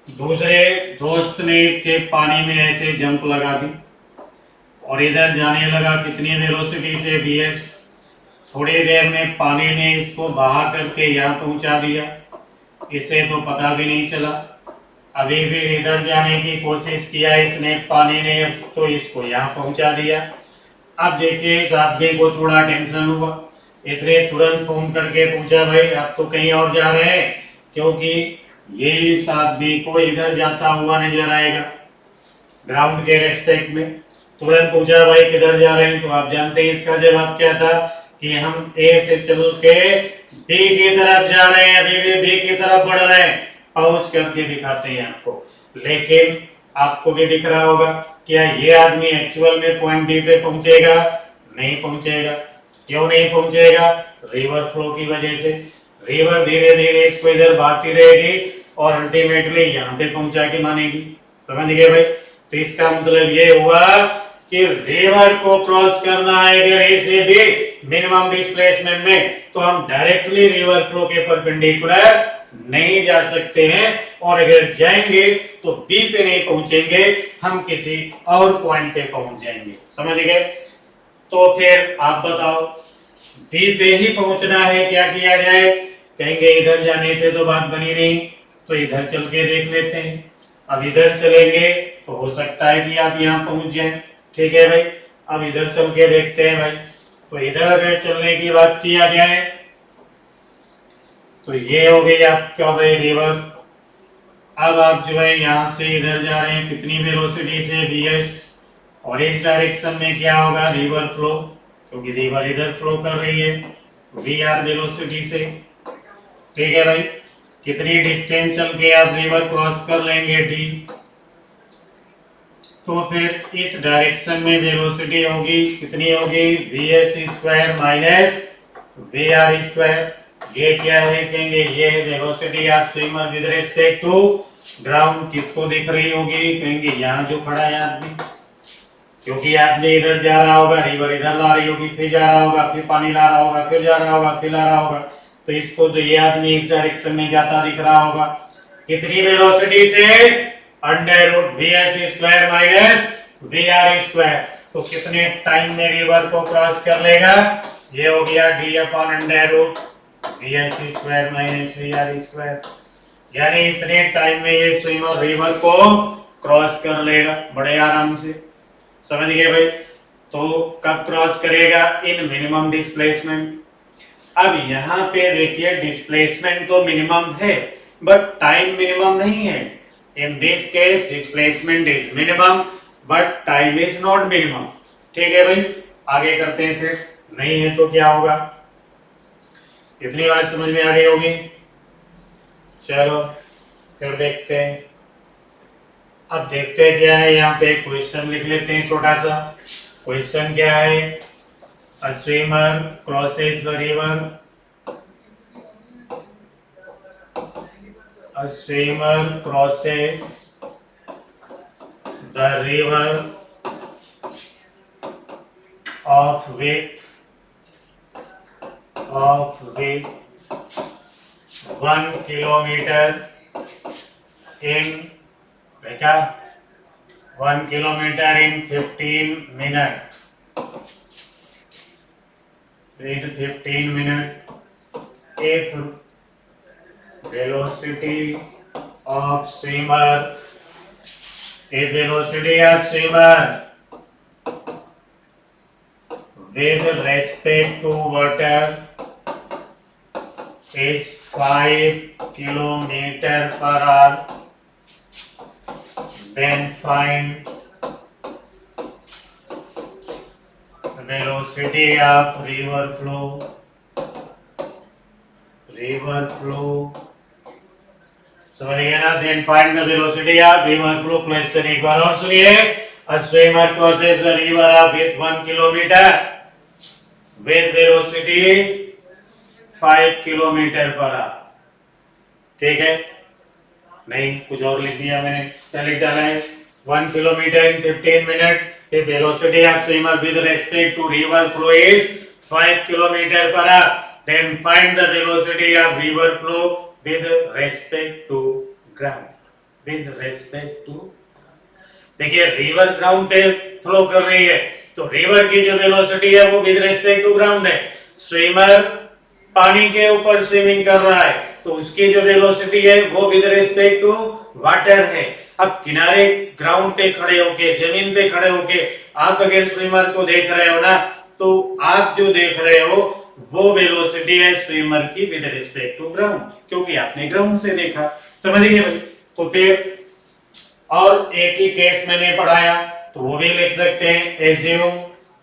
दूसरे दोस्त ने इसके पानी में ऐसे जंप लगा दी और इधर जाने लगा कितनी वेलोसिटी से? bs। थोड़ी देर में पानी ने इसको बहा करके यहाँ पहुंचा दिया, इसे तो पता भी नहीं चला। अभी भी इधर जाने की कोशिश किया इसने, पानी ने तो इसको यहाँ पहुंचा दिया। अब देखिए इस आदमी को थोड़ा टेंशन हुआ, इसने तुरंत फोन करके पूछा भाई आप तो कहीं और जा रहे हैं, क्योंकि ये इस आदमी को इधर जाता हुआ नजर आएगा ग्राउंड के रेस्पेक्ट में। तुरंत पूछा भाई किधर जा रहे हैं? तो आप जानते हैं इसका जवाब क्या था कि हम ए से चल के बी की तरफ जा रहे हैं, अभी भी बी की तरफ बढ़ रहे हैं। पहुंच करके दिखाते हैं आपको। लेकिन आपको भी दिख रहा होगा क्या ये आदमी एक्चुअल में पॉइंट बी पे पहुंचेगा? नहीं पहुंचेगा। क्यों नहीं पहुंचेगा? रिवर फ्लो की वजह से। रिवर धीरे धीरे इसको इधर बहाती रहेगी और अल्टीमेटली यहाँ पे पहुंचा के मानेगी। समझ गए भाई? तो इसका मतलब ये हुआ कि रिवर को क्रॉस करना है अगर ए से बी मिनिमम डिस्प्लेसमेंट में, तो हम डायरेक्टली रिवर फ्लो के परपेंडिकुलर नहीं जा सकते हैं, और अगर जाएंगे तो बी पे नहीं पहुंचेंगे, हम किसी और पॉइंट पे पहुंच जाएंगे। समझ गए? तो फिर आप बताओ बी पे ही पहुंचना है, क्या किया जाए? कहेंगे इधर जाने से तो बात बनी नहीं, तो इधर चल के देख लेते हैं। अब इधर चलेंगे तो हो सकता है कि आप यहाँ पहुंच जाएं। ठीक है भाई, अब इधर चल के देखते हैं भाई। तो इधर अगर चलने की बात किया जाए तो ये हो गई आपका भाई रिवर। अब आप जो है यहाँ से इधर जा रहे हैं कितनी वेलोसिटी से? bs। और इस डायरेक्शन में क्या होगा? रिवर फ्लो, क्योंकि रिवर इधर फ्लो कर रही है vr वेलोसिटी से। ठीक है भाई, कितनी डिस्टेंस चल के आप रिवर क्रॉस कर लेंगे? d। तो फिर इस डायरेक्शन में वेलोसिटी होगी कितनी होगी? vs square minus vr square. ये क्या है? कहेंगे ये है velocity of swimmer with respect to ground. किसको दिख रही होगी? कहेंगे यहाँ जो खड़ा है आदमी, क्योंकि आदमी इधर जा रहा होगा, रिवर इधर ला रही होगी, फिर जा रहा होगा, फिर पानी ला रहा होगा, फिर जा रहा होगा, फिर ला रहा होगा, तो इसको तो ये आदमी इस डायरेक्शन में जाता दिख रहा होगा। कितनी वेलोसिटी से? Under root vs square minus vr square. तो कितने टाइम में रिवर को क्रॉस कर लेगा? ये हो गया d upon under root vs square minus vr square. यानी इतने टाइम में ये स्विमर रिवर को क्रॉस कर लेगा बड़े आराम से। समझ गए भाई? तो कब क्रॉस करेगा? इन मिनिमम डिस्प्लेसमेंट। अब यहाँ पे देखिए डिस्प्लेसमेंट तो मिनिमम है बट टाइम मिनिमम नहीं है। In this case, displacement is minimum, but time is not minimum. ठीक है भाई, आगे करते हैं फिर। नहीं है तो क्या होगा, इतनी बात समझ में आ गई होगी। चलो फिर देखते हैं। अब देखते हैं क्या है, यहाँ पे क्वेश्चन लिख लेते हैं छोटा सा। क्वेश्चन क्या है, अ swimmer crosses the river, a swimmer crosses the river of width 1 kilometer in क्या 1 kilometer in 15 minutes, in 15 minutes if velocity of swimmer, if velocity of swimmer with respect to water is 5 kilometer per hour, then find velocity of river flow. समझ गए ना? Then find the velocity of river flow. Question एक बार और सुनिए। A swimmer crosses the river with 1 kilometer with velocity 5 kilometre per our. ठीक है, नहीं कुछ और लिख दिया मैंने, क्या लिख डाला है, 1 kilometre in 15 minute, the velocity of swimmer with respect to river flow is 5 kilometre per our, then find the velocity of river flow with respect to ground, with respect to, देखिए रिवर ग्राउंड पे flow कर रही है तो river की जो velocity है वो विद रेस्पेक्ट टू ग्राउंड है। स्विमर पानी के ऊपर स्विमिंग कर रहा है तो उसकी जो वेलोसिटी है वो विद रेस्पेक्ट टू वाटर है। अब किनारे ग्राउंड पे खड़े होके, जमीन पे खड़े होके आप अगर स्विमर को देख रहे हो ना, तो आप जो देख रहे हो वो वेलोसिटी है स्विमर की विद रिस्पेक्ट टू ग्राउंड, क्योंकि आपने ग्राउंड से देखा। समझ गए भाई? तो फिर और एक ही केस मैंने पढ़ाया तो वो भी लिख सकते हैं, assume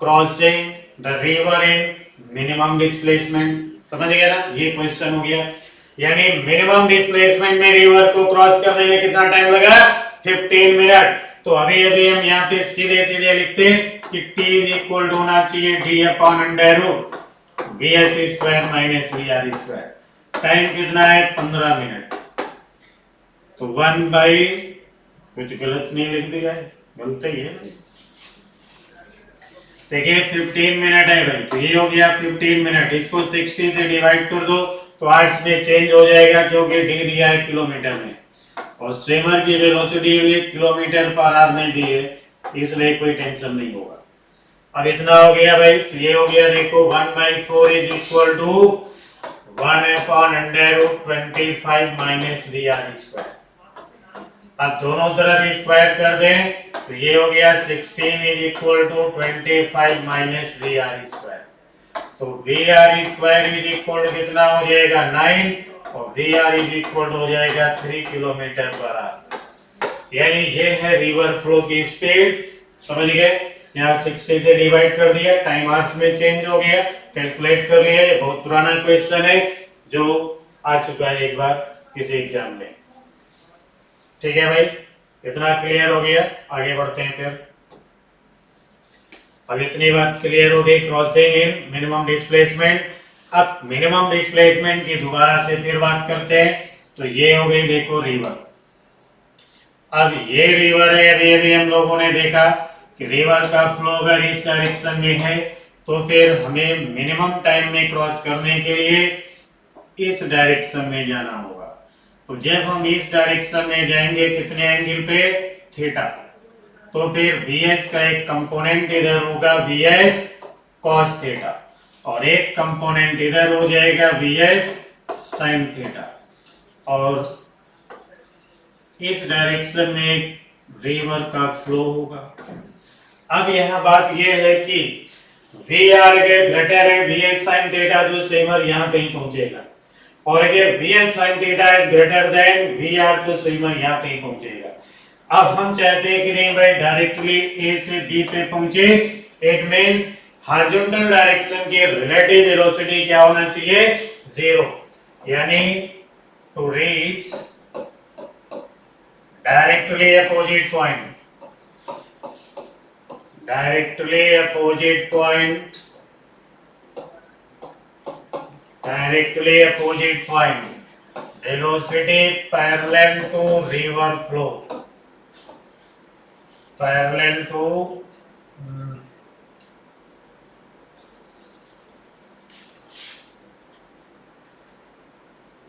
crossing the river in minimum displacement. समझ गए ना? ये क्वेश्चन हो गया, यानी मिनिमम डिस्प्लेसमेंट में रिवर को क्रॉस करने में कितना टाइम लगा, 15 मिनट। तो अभी अभी हम यहाँ पे सीधे सीधे लिखते हैं कि t इज इक्वल टू होना चाहिए d upon under root vs square minus vr square. Time कितना है, 15 मिनट। तो 1 बाई, कुछ गलत नहीं लिख दिया है, गलत ही है। देखिए 15 मिनट है भाई, तो ये हो गया 15 मिनट। इसको 60 से डिवाइड कर दो तो आवर्स में चेंज हो जाएगा, क्योंकि डी दिया है किलोमीटर में और स्विमर की वेलोसिटी भी किलोमीटर पर आवर में दी है, इसलिए कोई टेंशन नहीं होगा। अब इतना हो गया भाई, तो ये हो गया देखो 1/4 is equal to 1 upon under root 25 minus vr square. अब दोनों तरफ स्क्वायर कर दें तो ये हो गया 16 is equal to 25 minus vr square. तो vr square is equal to कितना हो जाएगा, 9 और vr इज इक्वल हो जाएगा 3 किलोमीटर पर आवर। यानी ये है रिवर फ्लो की स्पीड। समझ गए? यहाँ 60 से डिवाइड कर दिया, टाइम आवर्स में चेंज हो गया, कैलकुलेट कर लिया। ये बहुत पुराना क्वेश्चन है जो आ चुका है एक बार किसी एग्जाम में। ठीक है भाई, इतना क्लियर हो गया, आगे बढ़ते हैं फिर। अब इतनी बात क्लियर हो गई क्रॉसिंग इन मिनिमम डिस्प्लेसमेंट। अब मिनिमम डिस्प्लेसमेंट की दोबारा से फिर बात करते हैं। तो ये हो गई देखो रिवर। अब ये रिवर है, अभी अभी हम लोगों ने देखा कि रिवर का फ्लो अगर इस डायरेक्शन में है तो फिर हमें मिनिमम टाइम में क्रॉस करने के लिए इस डायरेक्शन में जाना होगा। तो जब हम इस डायरेक्शन में जाएंगे कितने एंगल पे, थीटा, तो फिर vs का एक कंपोनेंट इधर होगा vs cos थीटा और एक कंपोनेंट इधर हो जाएगा vs sin थीटा, और इस डायरेक्शन में रिवर का फ्लो होगा। अब यह बात यह है कि vr के ग्रेटर है vs sin थीटा, जो स्विमर यहां कहीं पहुंचेगा, और अगर vs sin theta is greater then vr तो स्विमर यहां कहीं पहुंचेगा। अब हम चाहते हैं कि नहीं भाई डायरेक्टली a से b पे पहुंचे, इट मींस हॉरिजॉन्टल डायरेक्शन की रिलेटिव वेलोसिटी क्या होना चाहिए, 0, यानी to reach directly opposite point, directly opposite point, directly opposite point, velocity parallel to river flow, parallel to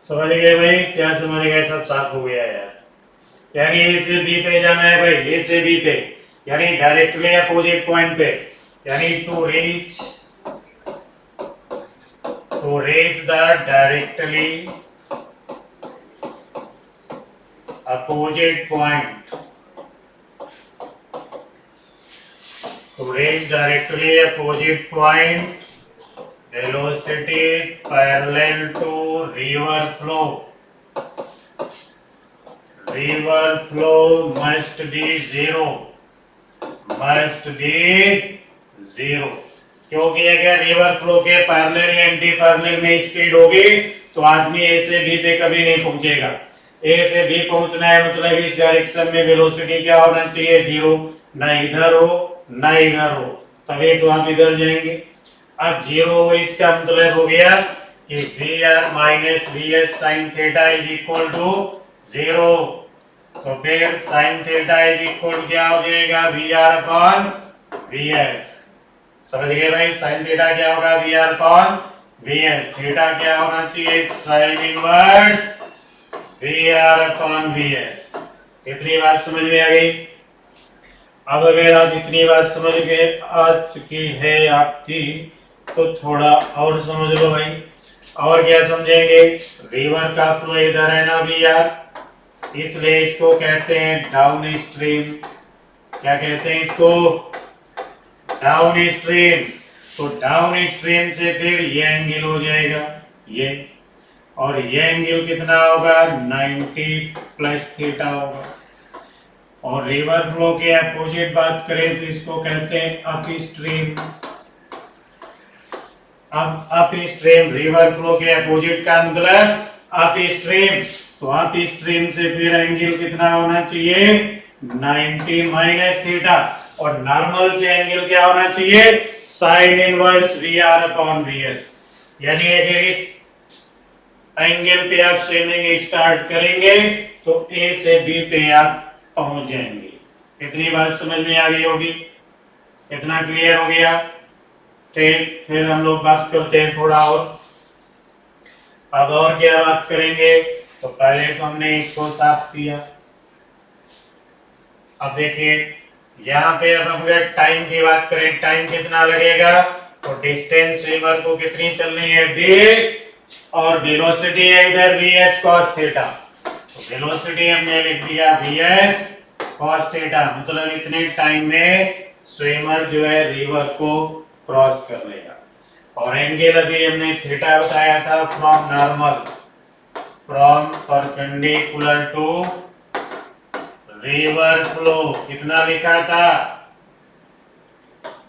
समझ गए भाई, क्या समझ गए, सब साफ हो गया यार। यानी ए से बी पे जाना है भाई, ए से बी पे, यानी डायरेक्टली अपोजिट पॉइंट पे, यानी to reach the directly opposite point, to reach directly opposite point, velocity parallel to river flow, river flow must be 0, must be 0, क्योंकि अगर रिवर फ्लो के पैरेलल या एंटी पैरेलल में speed होगी तो आदमी ए से बी पे कभी नहीं पहुंचेगा। ए से बी पहुंचना है मतलब इस डायरेक्शन में वेलोसिटी क्या होना चाहिए, 0, ना इधर हो ना इधर हो, तभी तो आप इधर जाएंगे। अब 0 इसका मतलब हो गया कि V R minus V S sine theta is equal to 0, तो फिर साइन थीटा इज इक्वल क्या हो जाएगा, V R upon V S. समझ गए भाई, साइन थीटा क्या होगा, V R upon V S, theta क्या होना चाहिए, sine inverse V R upon V S. इतनी बात समझ में आ गई। अब अगर आप इतनी बात समझ में आ चुकी है आपकी तो थोड़ा और समझ लो भाई। और क्या समझेंगे, रिवर का फ्लो इधर है ना वी आर, इसलिए इसको कहते हैं डाउन स्ट्रीम। क्या कहते हैं इसको, डाउन स्ट्रीम। तो डाउन स्ट्रीम से फिर ये एंगल हो जाएगा ये, और ये एंगल कितना होगा, 90 प्लस थीटा होगा। और रिवर फ्लो के अपोजिट बात करें तो इसको कहते हैं अप स्ट्रीम। अब अप स्ट्रीम, रिवर फ्लो के अपोजिट का मतलब अप स्ट्रीम, तो अप स्ट्रीम से फिर एंगल कितना होना चाहिए, 90 माइनस थीटा, और नॉर्मल से एंगल क्या होना चाहिए, sine inverse V R upon V S. यानी अगर इस एंगल पे आप स्विमिंग स्टार्ट करेंगे तो ए से बी पे आप पहुंच जाएंगे। इतनी बात समझ में आ गई होगी, इतना क्लियर हो गया। ठीक, फिर हम लोग बात करते हैं थोड़ा और। अब और क्या बात करेंगे, तो पहले तो हमने इसको साफ किया। अब देखिए यहाँ पे अब अगर टाइम की बात करें, टाइम कितना लगेगा, तो डिस्टेंस स्विमर को कितनी चलनी है, डी, और वेलोसिटी है इधर वीएस cos थीटा, तो वेलोसिटी हमने लिख दिया वीएस cos थीटा, मतलब इतने टाइम में स्विमर जो है रिवर को क्रॉस कर लेगा। और एंगल अभी हमने थीटा बताया था, from normal, from perpendicular to river flow, कितना लिखा था,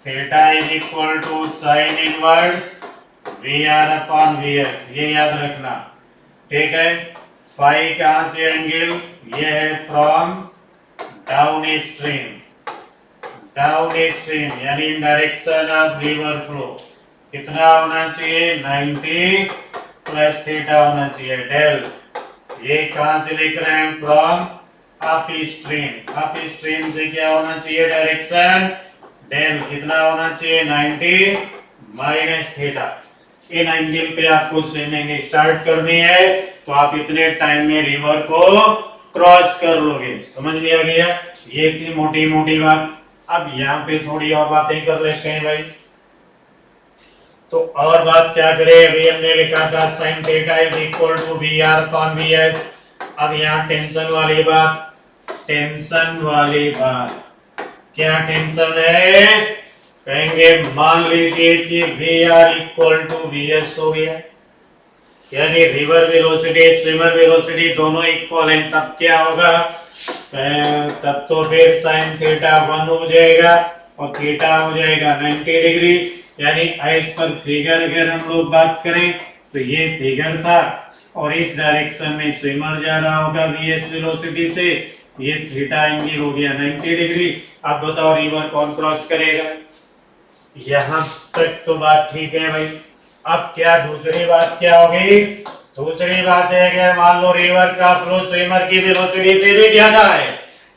theta is equal to sine inverse V R upon V S, ये याद रखना। ठीक है, फाई कहां से एंगल, ये है from down stream, down stream यानी डायरेक्शन ऑफ रिवर फ्लो, कितना होना चाहिए, 90 प्लस थीटा होना चाहिए, डेल। ये कहां से लिख रहे हैं, from up stream, up stream से क्या होना चाहिए डायरेक्शन, डेल, कितना होना चाहिए, 90 माइनस थीटा। इन एंगल पे आपको स्विमिंग स्टार्ट करनी है तो आप इतने टाइम में रिवर को क्रॉस कर लोगे। समझ में आ गया, ये थी मोटी मोटी बात। अब यहाँ पे थोड़ी और बातें कर लेते हैं भाई। तो और बात क्या करें, अभी हमने लिखा था sin theta is equal to V R upon V S. अब यहाँ टेंशन वाली बात, टेंशन वाली बात, क्या टेंशन है, कहेंगे मान लीजिए कि V R equal to V S हो गया, यानी रिवर वेलोसिटी स्विमर वेलोसिटी दोनों इक्वल हैं, तब क्या होगा, तब तो फिर sin थीटा 1 हो जाएगा, और थीटा हो जाएगा 90 डिग्री। यानी एज पर फिगर अगर हम लोग बात करें तो ये फिगर था और इस डायरेक्शन में स्विमर जा रहा होगा वीएस वेलोसिटी से, ये थीटा एंगल हो गया 90 डिग्री। अब बताओ रिवर कौन क्रॉस करेगा? यहां तक तो बात ठीक है भाई। अब क्या दूसरी बात क्या होगी? दूसरी बात है अगर मान लो रिवर का फ्लो स्विमर की वेलोसिटी से भी ज्यादा है,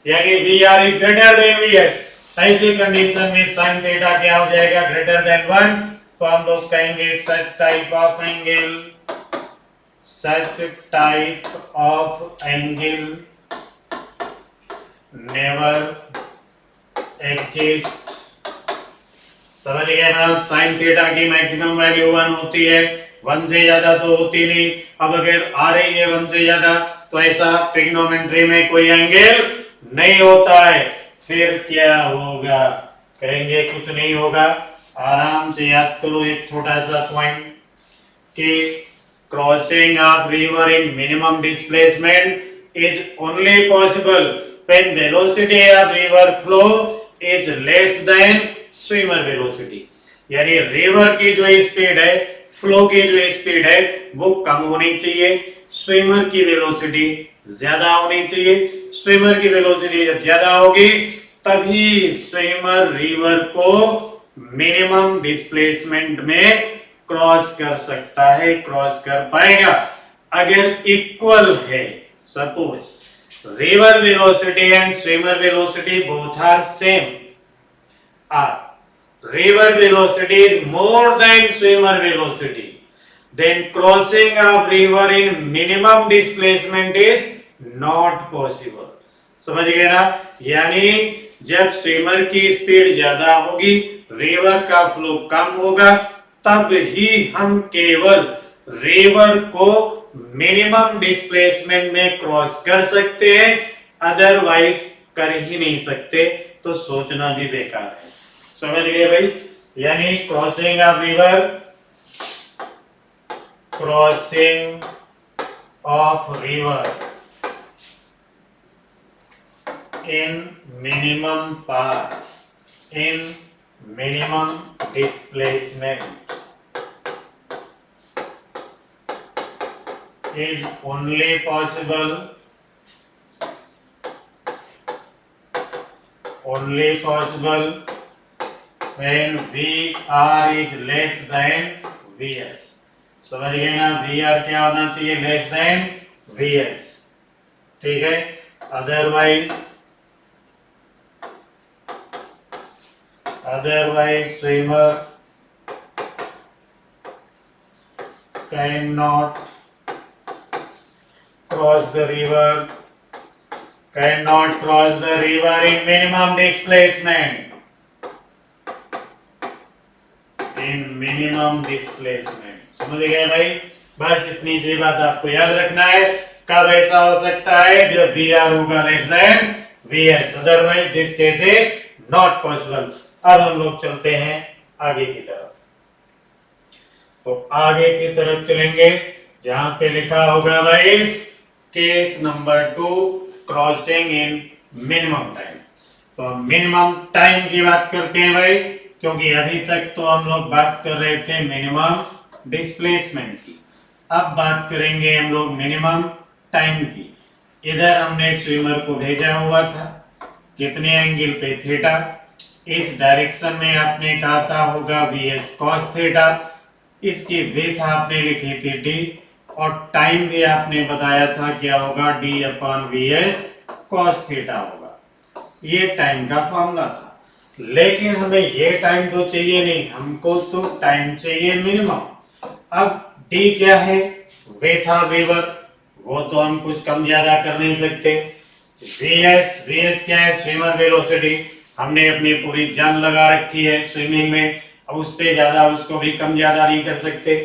यानी V R is greater than V S, ऐसी कंडीशन में sin थीटा क्या हो जाएगा? Greater than 1। तो हम लोग कहेंगे such type of angle never exist. समझ गए ना? sin थीटा की मैक्सिमम वैल्यू 1 होती है, 1 से ज्यादा तो होती नहीं। अब अगर आ रही है 1 से ज्यादा तो ऐसा ट्रिग्नोमेट्री में कोई एंगल नहीं होता है। फिर क्या होगा? कहेंगे कुछ नहीं होगा। आराम से याद करो एक छोटा सा पॉइंट कि crossing of river in minimum displacement is only possible when velocity of river flow is less than swimmer velocity. यानी रिवर की जो स्पीड है, फ्लो की जो स्पीड है वो कम होनी चाहिए, स्विमर की वेलोसिटी ज्यादा होनी चाहिए। स्विमर की वेलोसिटी जब ज्यादा होगी तभी स्विमर रिवर को मिनिमम डिस्प्लेसमेंट में क्रॉस कर सकता है, क्रॉस कर पाएगा। अगर इक्वल है, suppose river velocity and swimmer velocity both are same, river velocity is more than swimmer velocity, then crossing of river in minimum displacement is not possible। समझ गए ना? यानी जब स्विमर की स्पीड ज्यादा होगी, रिवर का फ्लो कम होगा, तब ही हम केवल रिवर को मिनिमम डिस्प्लेसमेंट में क्रॉस कर सकते हैं, अदरवाइज कर ही नहीं सकते। तो सोचना भी बेकार है। समझ गए भाई? यानी crossing of river, crossing of river in minimum path, in minimum displacement is only possible when VR is less than VS। समझ गए ना? VR क्या होना चाहिए? Less than VS। ठीक है? otherwise swimmer cannot cross the river in minimum displacement, समझ गए भाई? बस इतनी सी बात आपको याद रखना है। कब ऐसा हो सकता है? जब VR होगा less than VS, otherwise this case is not possible. अब हम लोग चलते हैं आगे की तरफ। तो आगे की तरफ चलेंगे जहां पे लिखा होगा भाई case number 2, crossing in minimum time. तो हम मिनिमम टाइम की बात करते हैं भाई, क्योंकि अभी तक तो हम लोग बात कर रहे थे मिनिमम डिस्प्लेसमेंट की। अब बात करेंगे हम लोग मिनिमम टाइम की। इधर हमने स्विमर को भेजा हुआ था कितने एंगल पे? थीटा। इस डायरेक्शन में आपने कहा था होगा वीएस कॉस थीटा, इसकी विड्थ आपने लिखी थी डी, और टाइम भी आपने बताया था क्या होगा? D upon VS cos theta होगा। ये टाइम का फॉर्मूला था। लेकिन हमें ये टाइम तो चाहिए नहीं, हमको तो टाइम चाहिए मिनिमम। अब डी क्या है? विड्थ ऑफ रिवर, वो तो हम कुछ कम ज्यादा कर नहीं सकते। वीएस क्या है? स्विमर वेलोसिटी, हमने अपनी पूरी जान लगा रखी है स्विमिंग में, अब उससे ज्यादा उसको भी कम ज्यादा नहीं कर सकते।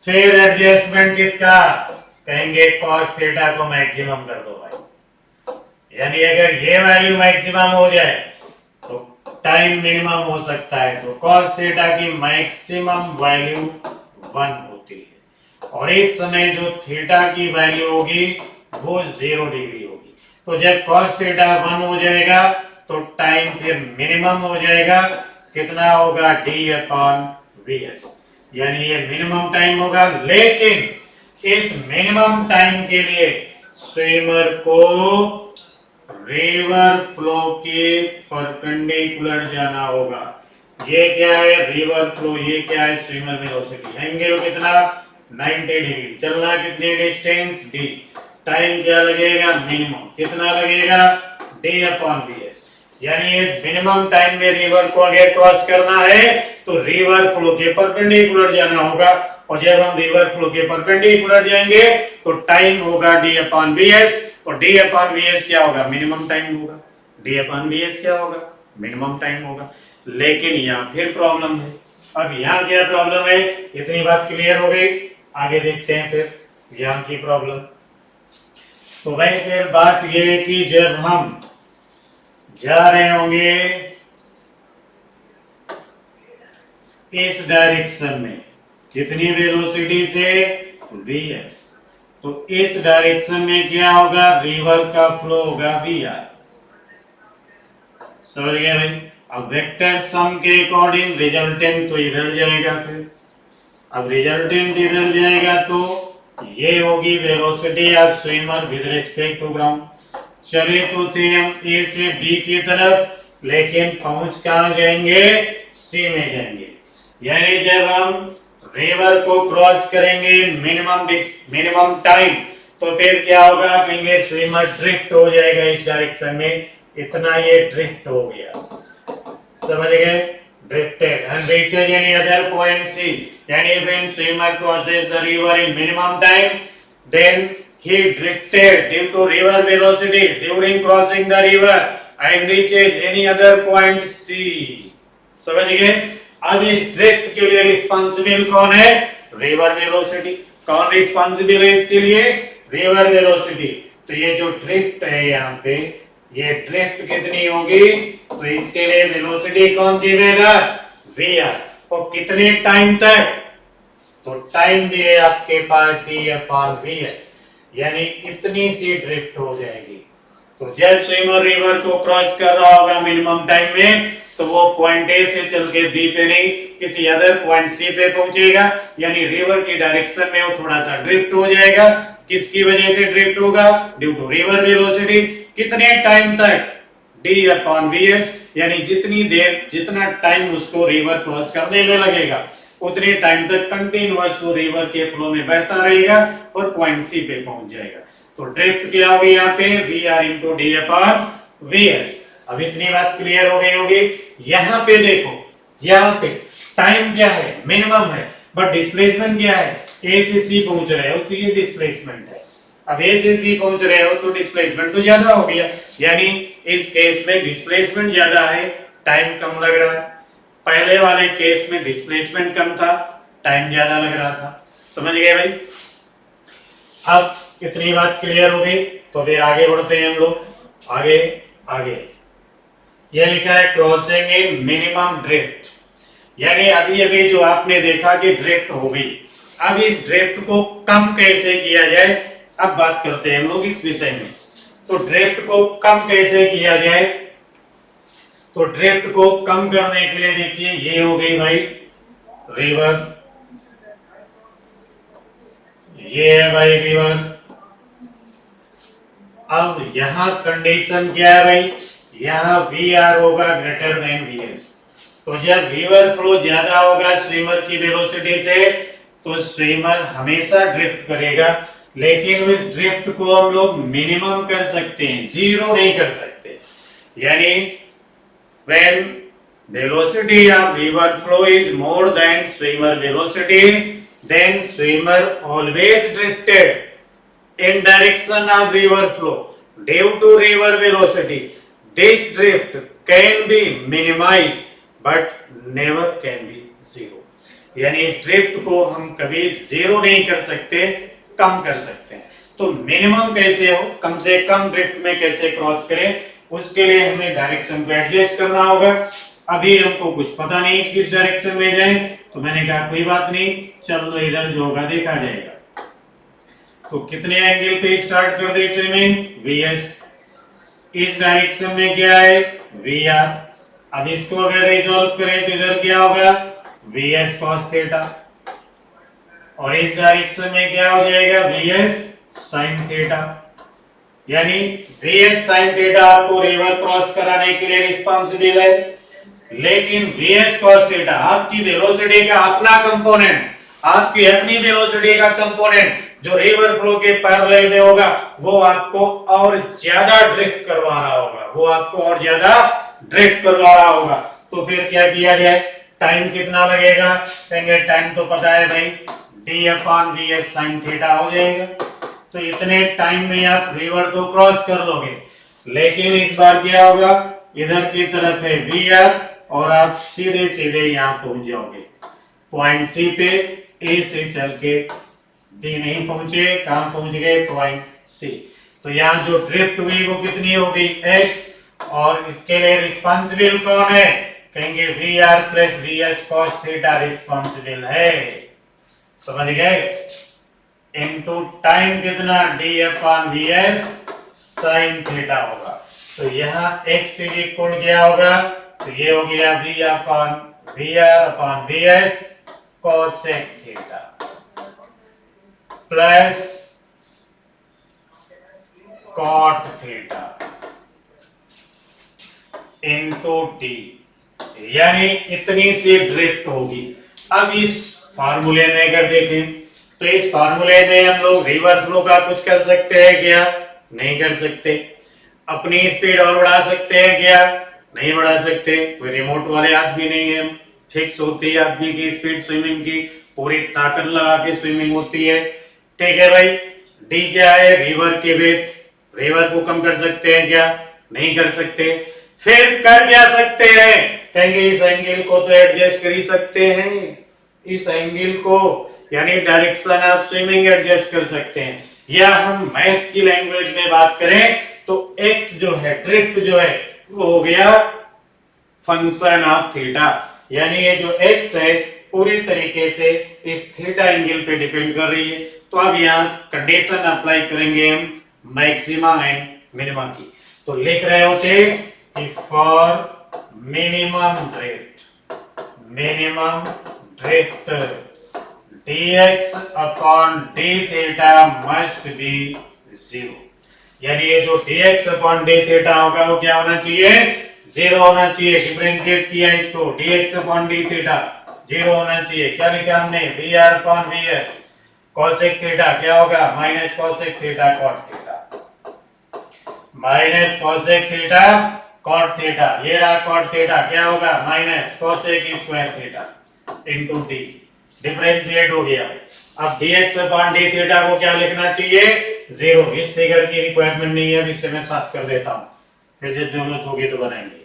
फिर एडजस्टमेंट किसका? कहेंगे cos थीटा को मैक्सिमम कर दो भाई। यानी अगर ये वैल्यू मैक्सिमम हो जाए तो टाइम मिनिमम हो सकता है। तो cos थीटा की मैक्सिमम वैल्यू 1 होती है, और इस समय जो थीटा की वैल्यू होगी वो 0 डिग्री होगी। तो जब cos थीटा 1 हो जाएगा तो टाइम फिर मिनिमम हो जाएगा, कितना होगा d/vs, यानी ये मिनिमम टाइम होगा। लेकिन इस मिनिमम टाइम के लिए स्विमर को रिवर फ्लो के परपेंडिकुलर जाना होगा। ये क्या है रिवर फ्लो, ये क्या है स्विमर वेलोसिटी। एंगल कितना 90 डिग्री, चलना कितनी डिस्टेंस d, टाइम क्या लगेगा मिनिमम, कितना लगेगा d/vs, यानी ये मिनिमम टाइम में रिवर को अगर क्रॉस करना है तो रिवर फ्लो के परपेंडिकुलर जाना होगा, और जब हम रिवर फ्लो के परपेंडिकुलर जाएंगे तो टाइम होगा d/vs, और d/vs क्या होगा मिनिमम टाइम होगा, d/vs क्या होगा मिनिमम टाइम होगा। लेकिन यहाँ फिर प्रॉब्लम है। अब यहाँ क्या प्रॉब्लम है, इतनी बात क्लियर हो गई, आगे देखते हैं फिर यहाँ की प्रॉब्लम। तो भाई फिर बात ये है कि जब हम जा रहे होंगे इस डायरेक्शन में, कितनी वेलोसिटी से vs, तो इस डायरेक्शन में क्या होगा रिवर का फ्लो होगा vr, समझ गए भाई। अब वेक्टर सम के अकॉर्डिंग रिजल्टेंट तो इधर जाएगा, फिर अब रिजल्टेंट इधर जाएगा तो ये होगी velocity of swimmer with respect to ground. चले तो थे हम ए से बी की तरफ, लेकिन पहुंच कहां जाएंगे सी में जाएंगे, यानी जब हम रिवर को क्रॉस करेंगे मिनिमम टाइम, तो फिर क्या होगा कहेंगे स्विमर ड्रिफ्ट हो जाएगा इस डायरेक्शन में, इतना ये ड्रिफ्ट हो गया, समझ गए drifted and reaches any other point C, yani when swimmer crosses the river in minimum time, then he drifted due to river velocity during crossing the river and reaches any other point C, समझ गए। अब इस drift के लिए responsible कौन है river velocity, कौन responsible है इसके लिए रिवर वेलोसिटी। तो ये जो ड्रिफ्ट है यहाँ पे, ये ड्रिफ्ट कितनी होगी, तो इसके लिए वेलोसिटी कौन जिम्मेदार vr, और कितने टाइम तक, तो टाइम भी है आपके पास d/vs, यानी इतनी सी ड्रिफ्ट हो जाएगी। तो जब स्विमर रिवर को क्रॉस कर रहा होगा मिनिमम टाइम में, तो वो पॉइंट ए से चल के बी पे नहीं किसी अदर पॉइंट सी पे पहुंचेगा, यानी रिवर की डायरेक्शन में वो थोड़ा सा ड्रिफ्ट हो जाएगा। किसकी वजह से ड्रिफ्ट होगा, ड्यू टू रिवर वेलोसिटी। कितने टाइम तक d/vs, यानी जितनी देर जितना टाइम उसको रिवर क्रॉस करने में लगेगा उतने टाइम तक कंटिन्यूअस वो रिवर के फ्लो में बहता रहेगा और पॉइंट सी पे पहुंच जाएगा। तो ड्रिफ्ट क्या होगी यहाँ पे vr into d/vs। अब इतनी बात क्लियर हो गई होगी। यहाँ पे देखो, यहाँ पे टाइम क्या है मिनिमम है, बट डिस्प्लेसमेंट क्या है, ए से सी पहुंच रहे हो तो ये डिस्प्लेसमेंट है। अब ए से सी पहुंच रहे हो तो डिस्प्लेसमेंट तो ज्यादा हो गया, यानी इस केस में डिस्प्लेसमेंट ज्यादा है, टाइम कम लग रहा है। पहले वाले केस में डिस्प्लेसमेंट कम था, टाइम ज्यादा लग रहा था, समझ गए भाई। अब इतनी बात क्लियर हो गई, तो फिर आगे बढ़ते हैं हम लोग। आगे आगे ये लिखा है क्रॉसिंग इन मिनिमम ड्रिफ्ट, यानी अभी अभी जो आपने देखा कि ड्रिफ्ट हो गई, अब इस ड्रिफ्ट को कम कैसे किया जाए, अब बात करते हैं हम लोग इस विषय में। तो ड्रिफ्ट को कम कैसे किया जाए, तो ड्रिफ्ट को कम करने के लिए देखिए ये हो गई भाई रिवर, ये है भाई रिवर। अब यहां कंडीशन क्या है भाई, यहां vr होगा ग्रेटर देन vs। तो जब रिवर फ्लो ज्यादा होगा स्विमर की वेलोसिटी से, तो स्विमर हमेशा ड्रिफ्ट करेगा, लेकिन उस ड्रिफ्ट को हम लोग मिनिमम कर सकते हैं, जीरो नहीं कर सकते। यानी when velocity of river flow is more than swimmer velocity, then swimmer always drifted in direction of river flow due to river velocity. This drift can be minimized but never can be zero. यानी इस drift को हम कभी zero नहीं कर सकते, कम कर सकते हैं। तो मिनिमम कैसे हो, कम से कम ड्रिफ्ट में कैसे क्रॉस करें, उसके लिए हमें डायरेक्शन को एडजस्ट करना होगा। अभी हमको कुछ पता नहीं किस डायरेक्शन में जाएं, तो मैंने कहा कोई बात नहीं, चलो इधर जो होगा देखा जाएगा। तो कितने एंगल पे स्टार्ट कर दे स्विमिंग, vs। इस डायरेक्शन में क्या है वी आर। अब इसको अगर रिजॉल्व करें तो इधर क्या होगा, वी एस कॉस थीटा, और इस डायरेक्शन में क्या हो जाएगा, वी एस साइन थीटा। यानी वी एस साइन थीटा आपको रिवर क्रॉस कराने के लिए रिस्पॉन्सिबल है, लेकिन वी एस कॉस थीटा आपकी वेलोसिटी का अपना कंपोनेंट, आपकी अपनी वेलोसिटी का कंपोनेंट जो रिवर फ्लो के पैरेलल में होगा, वो आपको और ज्यादा ड्रिफ्ट करवा रहा होगा, वो आपको और ज्यादा ड्रिफ्ट करवा रहा होगा। तो फिर क्या किया जाए, टाइम कितना लगेगा, कहेंगे टाइम तो पता है भाई, D upon V S sine theta हो जाएगा। तो इतने टाइम में आप रिवर तो क्रॉस कर लोगे, लेकिन इस बार क्या होगा, इधर की तरफ है वी आर और आप सीधे सीधे यहाँ पहुंच जाओगे पॉइंट सी पे, ए से चल के बी नहीं पहुंचे, कहां पहुंच गए, पॉइंट सी। तो यहाँ जो ड्रिफ्ट हुई वो कितनी होगी, एक्स, और इसके लिए रिस्पॉन्सिबल कौन है, कहेंगे V R plus V S cos theta responsible है। समझ गए, इनटू टाइम कितना, D upon V S sine theta होगा। तो यहाँ x इज इक्वल क्या होगा, तो ये हो गया v upon V R upon V S cosec theta plus cot theta into T, यानी इतनी सी ड्रिफ्ट होगी। अब इस फार्मूले में अगर देखें तो इस फार्मूले में हम लोग रिवर फ्लो का कुछ कर सकते हैं क्या, नहीं कर सकते। अपनी स्पीड और बढ़ा सकते हैं क्या, नहीं बढ़ा सकते, कोई रिमोट वाले आदमी नहीं है, फिक्स होती है आदमी की स्पीड, स्विमिंग की पूरी ताकत लगा के स्विमिंग होती है। ठीक है भाई, डी क्या है, रिवर की विड्थ, रिवर को कम कर सकते हैं क्या, नहीं कर सकते। फिर कर क्या सकते हैं, कहेंगे इस एंगल को तो एडजस्ट कर ही सकते हैं, इस एंगल को, यानी डायरेक्शन ऑफ स्विमिंग एडजस्ट कर सकते हैं। या हम मैथ की लैंग्वेज में बात करें तो x जो है, ड्रिफ्ट जो है, वो हो गया फंक्शन ऑफ थीटा, यानी ये जो x है पूरी तरीके से इस थीटा एंगल पे डिपेंड कर रही है। तो अब यहाँ कंडीशन अप्लाई करेंगे हम मैक्सिमा एंड मिनिमा की। तो लिख रहे होते कि for minimum drift dx upon d theta must be 0, यानी ये जो dx अपॉन d थीटा होगा वो क्या होना चाहिए, 0 होना चाहिए। डिफरेंशिएट किया इसको, dx अपॉन d थीटा 0 होना चाहिए। क्या लिखा हमने, vr अपॉन vs cosec थीटा क्या होगा, minus cosec theta cot theta, minus cosec theta cot theta, ये रहा cot थीटा क्या होगा, minus cosec square theta into d, differentiate हो गया। अब dx अपॉन d थीटा को क्या लिखना चाहिए, 0। इस फिगर की रिक्वायरमेंट नहीं है, इससे मैं साफ कर देता हूं, फिर से जरूरत होगी तो बनाएंगे।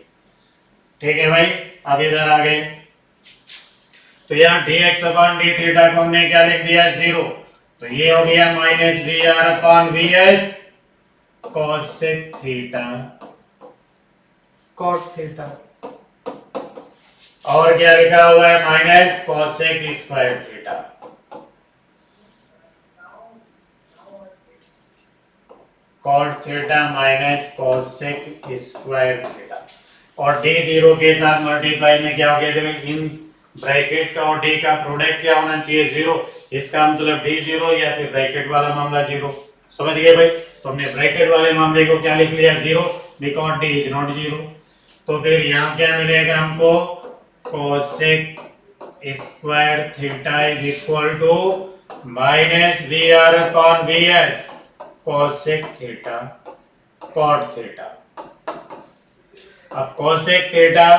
ठीक है भाई, अब इधर आ गए तो यहाँ dx अपॉन d थीटा को हमने क्या लिख दिया, 0। तो ये हो गया माइनस vr अपॉन vs cosec theta cot theta, और क्या लिखा हुआ है, minus cosec square theta, cot theta minus cosec square theta, और d 0 के साथ मल्टीप्लाई में क्या हो गया, देखो इन ब्रैकेट का और d का प्रोडक्ट क्या होना चाहिए, 0। इसका मतलब d 0 या फिर ब्रैकेट वाला मामला 0। समझ गए भाई, तो हमने ब्रैकेट वाले मामले को क्या लिख लिया, 0, बिकॉज d इज नॉट 0। तो फिर यहाँ क्या मिलेगा हमको, cosec square theta is equal to minus vr अपॉन vs cosec theta cot theta. अब cosec थीटा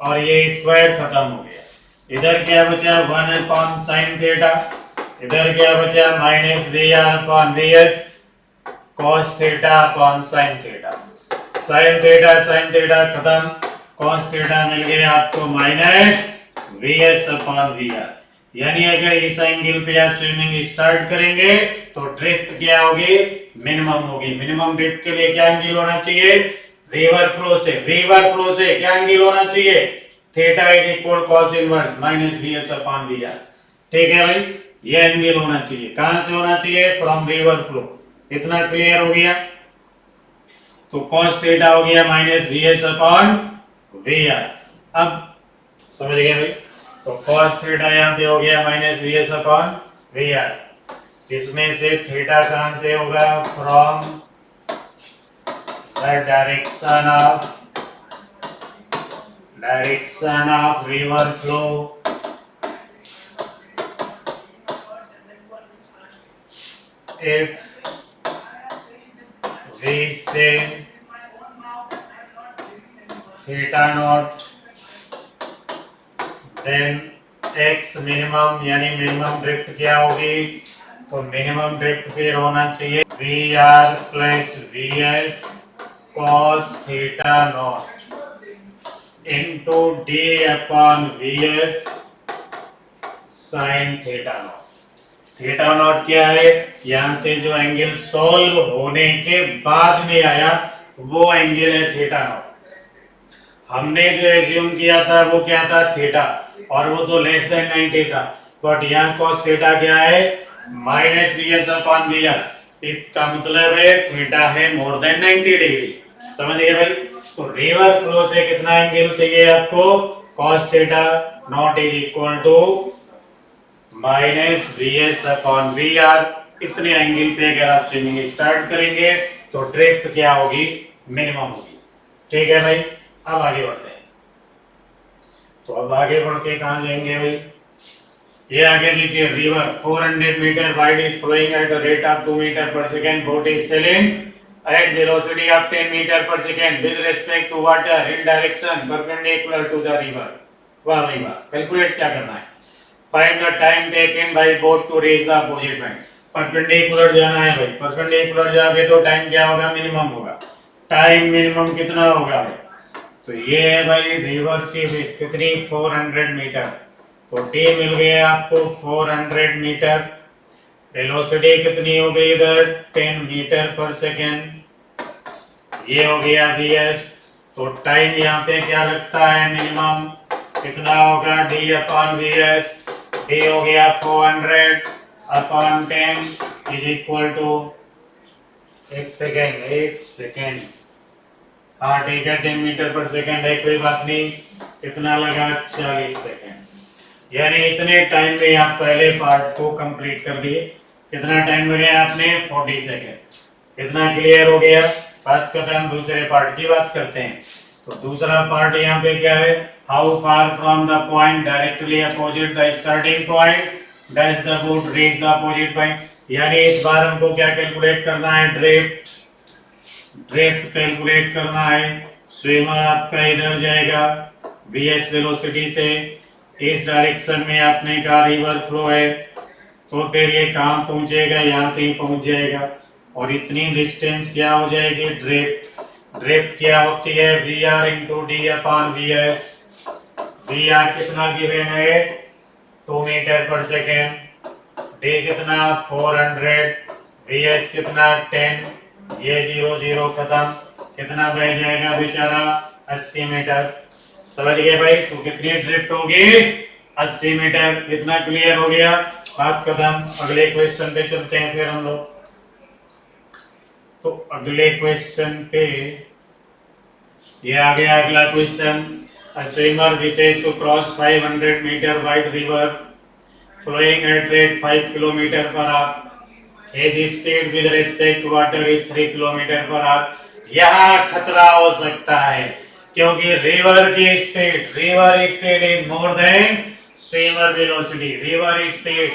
और ये स्क्वायर खत्म हो गया, इधर क्या बचा, 1 अपॉन sin थीटा, इधर क्या बचा, माइनस vr अपॉन vs cos theta upon sin theta, sin theta खत्म, cos थीटा मिल गया आपको माइनस vs अपॉन vr। यानी अगर इस एंगल पे आप स्विमिंग स्टार्ट करेंगे तो ड्रिफ्ट क्या होगी, मिनिमम होगी। मिनिमम ड्रिफ्ट के लिए क्या एंगल होना चाहिए, रिवर फ्लो से क्या एंगल होना चाहिए, theta is equal cos inverse minus vs upon vr। ठीक है भाई, ये एंगल होना चाहिए, कहां से होना चाहिए, फ्रॉम रिवर फ्लो। इतना क्लियर हो गया। तो cos थीटा हो गया minus V S upon V R. अब समझ गए भाई, तो cos थीटा यहाँ पे हो गया minus V S upon V R, जिसमें से थीटा कहां से होगा, from the direction of river flow if we say theta naught then x minimum यानी मिनिमम ड्रिफ्ट क्या होगी, तो मिनिमम ड्रिफ्ट फिर होना चाहिए V R plus V S cos theta naught into D upon V S sine theta naught. Theta naught क्या है, यहां से जो एंगल सॉल्व होने के बाद में आया वो एंगल है थीटा नॉट। हमने जो एज्यूम किया था वो क्या था, थीटा, और वो तो लेस देन 90 था, बट यहाँ cos थीटा क्या है, minus V S upon V R. इसका मतलब है थीटा है मोर देन 90 डिग्री। समझ गए भाई, तो रिवर फ्लो से कितना एंगल चाहिए आपको, cos theta naught is equal to minus V S upon V R. इतने एंगल पे अगर आप स्विमिंग स्टार्ट करेंगे तो ड्रिफ्ट क्या होगी, मिनिमम होगी। ठीक है भाई, अब आगे बढ़ते हैं। तो अब आगे बढ़ के कहां जाएंगे भाई, ये आगे देखिए, river 400 metre wide is flowing at the rate of 2 metre per second, boat is sailing at velocity of 10 metre per second with respect to water in direction perpendicular to the river. वाह भाई वाह, calculate क्या करना है, find the time taken by boat to reach the opposite bank. Perpendicular जाना है भाई, perpendicular जाओगे तो टाइम क्या होगा, मिनिमम होगा। टाइम मिनिमम कितना होगा भाई, तो ये है भाई रिवर की विड्थ कितनी, 400 मीटर, तो टी मिल गया आपको 400 मीटर। वेलोसिटी कितनी हो गई इधर, 10 मीटर पर सेकेंड, ये हो गया वीएस। तो टाइम यहाँ पे क्या लगता है, मिनिमम कितना होगा, डी अपॉन वीएस, डी हो गया 400 अपॉन 10 इज इक्वल टू, एक सेकेंड, हाँ ठीक है, 10 मीटर पर सेकंड है, कोई बात नहीं, कितना लगा, 40 सेकंड। यानी इतने टाइम में आप पहले पार्ट को कंप्लीट कर दिए। कितना टाइम लगा आपने, 40 सेकंड। इतना क्लियर हो गया, बात करते हैं दूसरे पार्ट की बात करते हैं। तो दूसरा पार्ट यहाँ पे क्या है, how far from the point directly opposite the starting point does the boat reach the opposite point. यानी इस बार हमको क्या कैलकुलेट करना है, ड्रिफ्ट कैलकुलेट करना है। स्विमर आपका इधर जाएगा वीएस वेलोसिटी से, इस डायरेक्शन में आपने कहा रिवर फ्लो है, तो फिर ये कहाँ पहुंचेगा, यहाँ कहीं पहुंच जाएगा, और इतनी डिस्टेंस क्या हो जाएगी, ड्रिफ्ट क्या होती है, V R into D upon V S. V R कितना गिवन है, 2 मीटर पर सेकेंड, डी कितना 400, वी एस कितना 10, ये 0 0 खत्म, कितना बह जाएगा बेचारा, 80 मीटर। समझ गए भाई, तो कितनी ड्रिफ्ट होगी, 80 मीटर। इतना क्लियर हो गया, बात खत्म। अगले क्वेश्चन पे चलते हैं फिर हम लोग। तो अगले क्वेश्चन पे ये आ गया अगला question, a swimmer wishes to cross 500 meter wide river flowing at rate 5 km per hour. His speed with respect to water is 3 km per hour. यहाँ खतरा हो सकता है क्योंकि river speed is more than swimmer velocity. River speed,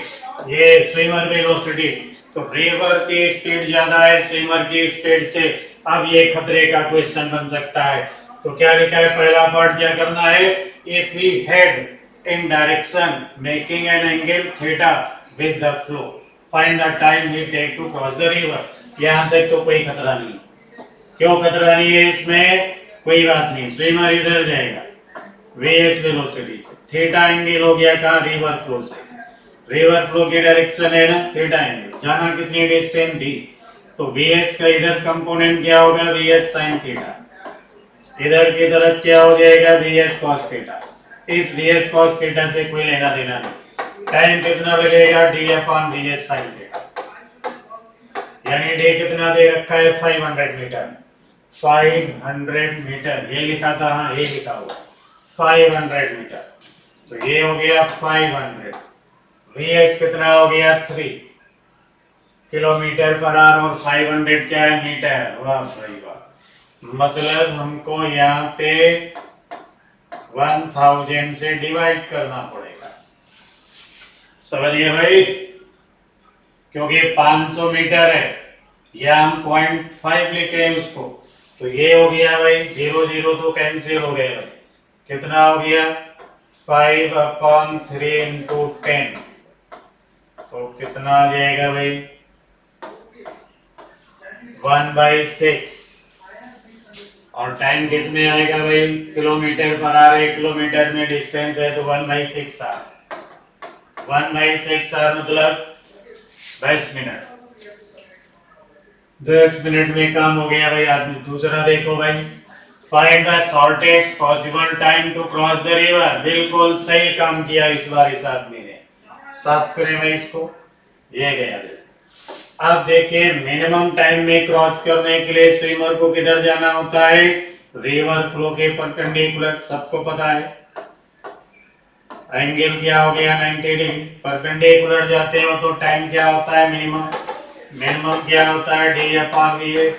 ये swimmer velocity, तो river की speed ज्यादा है स्विमर की स्पीड से। अब ये खतरे का क्वेश्चन बन सकता है। तो क्या लिखा है, पहला पार्ट क्या करना है, if we head in direction making an angle theta with the flow, find the time we take to cross the river. यहाँ तक तो कोई खतरा नहीं, क्यों खतरा नहीं है इसमें, कोई बात नहीं, स्विमर इधर जाएगा वीएस वेलोसिटी से, थीटा एंगल हो गया कहाँ, रिवर फ्लो से, रिवर फ्लो की डायरेक्शन है ना थीटा एंगल, जाना कितनी डिस्टेंस डी, तो वीएस का इधर कंपोनेंट क्या होगा, वीएस साइन थीटा, इधर की तरफ क्या हो जाएगा, वीएस कॉस थीटा। इस वीएस कॉस थीटा से कोई लेना देना नहीं। टाइम कितना लगेगा, D upon VS sine theta, यानी डी कितना दे रखा है, 500 मीटर। 500 मीटर, ये लिखा था, हाँ ये लिखा हुआ 500 मीटर, तो ये हो गया 500। वीएस कितना हो गया 3 किलोमीटर पर आवर, और 500 क्या है मीटर। वाह भाई वाह, मतलब हमको यहाँ पे 1000 से डिवाइड करना पड़ेगा, समझ गए भाई, क्योंकि 500 मीटर है, या हम 0.5 लिख रहे हैं उसको, तो ये हो गया भाई 0 0 तो कैंसिल हो गए भाई, कितना हो गया 5/3 इंटू 10, तो कितना आ जाएगा भाई 1/6, और टाइम किस में आएगा भाई किलोमीटर पर आ रहे, किलोमीटर में डिस्टेंस है तो 1/6 आर, 1/6 आर मतलब 10 मिनट, 10 मिनट में काम हो गया भाई आदमी। दूसरा देखो भाई, find the shortest possible time to cross the river, बिल्कुल सही काम किया इस बार इस आदमी ने। साफ करें भाई इसको, ये गया देखो। अब देखिए मिनिमम टाइम में क्रॉस करने के लिए स्विमर को किधर जाना होता है, रिवर फ्लो के परपेंडिकुलर, सबको पता है। एंगल क्या हो गया 90 डिग्री, परपेंडिकुलर जाते हो तो टाइम क्या होता है मिनिमम, मिनिमम क्या होता है d/ds,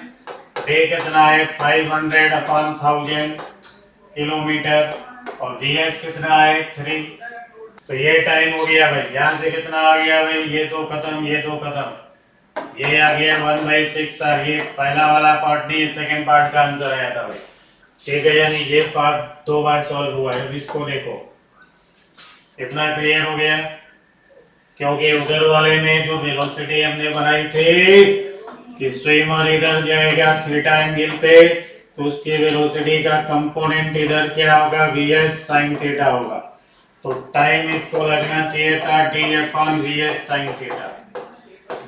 डी कितना है 500/1000 किलोमीटर, और ds कितना है 3, तो ये टाइम हो गया भाई। यहाँ से कितना आ गया भाई, ये दो खत्म, ये दो खत्म, ये आ गया 1/6 आर, ये पहला वाला पार्ट नहीं, सेकंड पार्ट का आंसर आया था भाई, ठीक है, यानी ये पार्ट 2 बार सॉल्व हुआ है। इसको देखो कितना क्लियर हो गया, क्योंकि उधर वाले में जो वेलोसिटी हमने बनाई थी कि स्विमर इधर जाएगा थीटा एंगल पे, तो उसकी वेलोसिटी का कंपोनेंट इधर क्या होगा vs sin थीटा होगा, तो टाइम इसको लगना चाहिए था d/vs sin थीटा।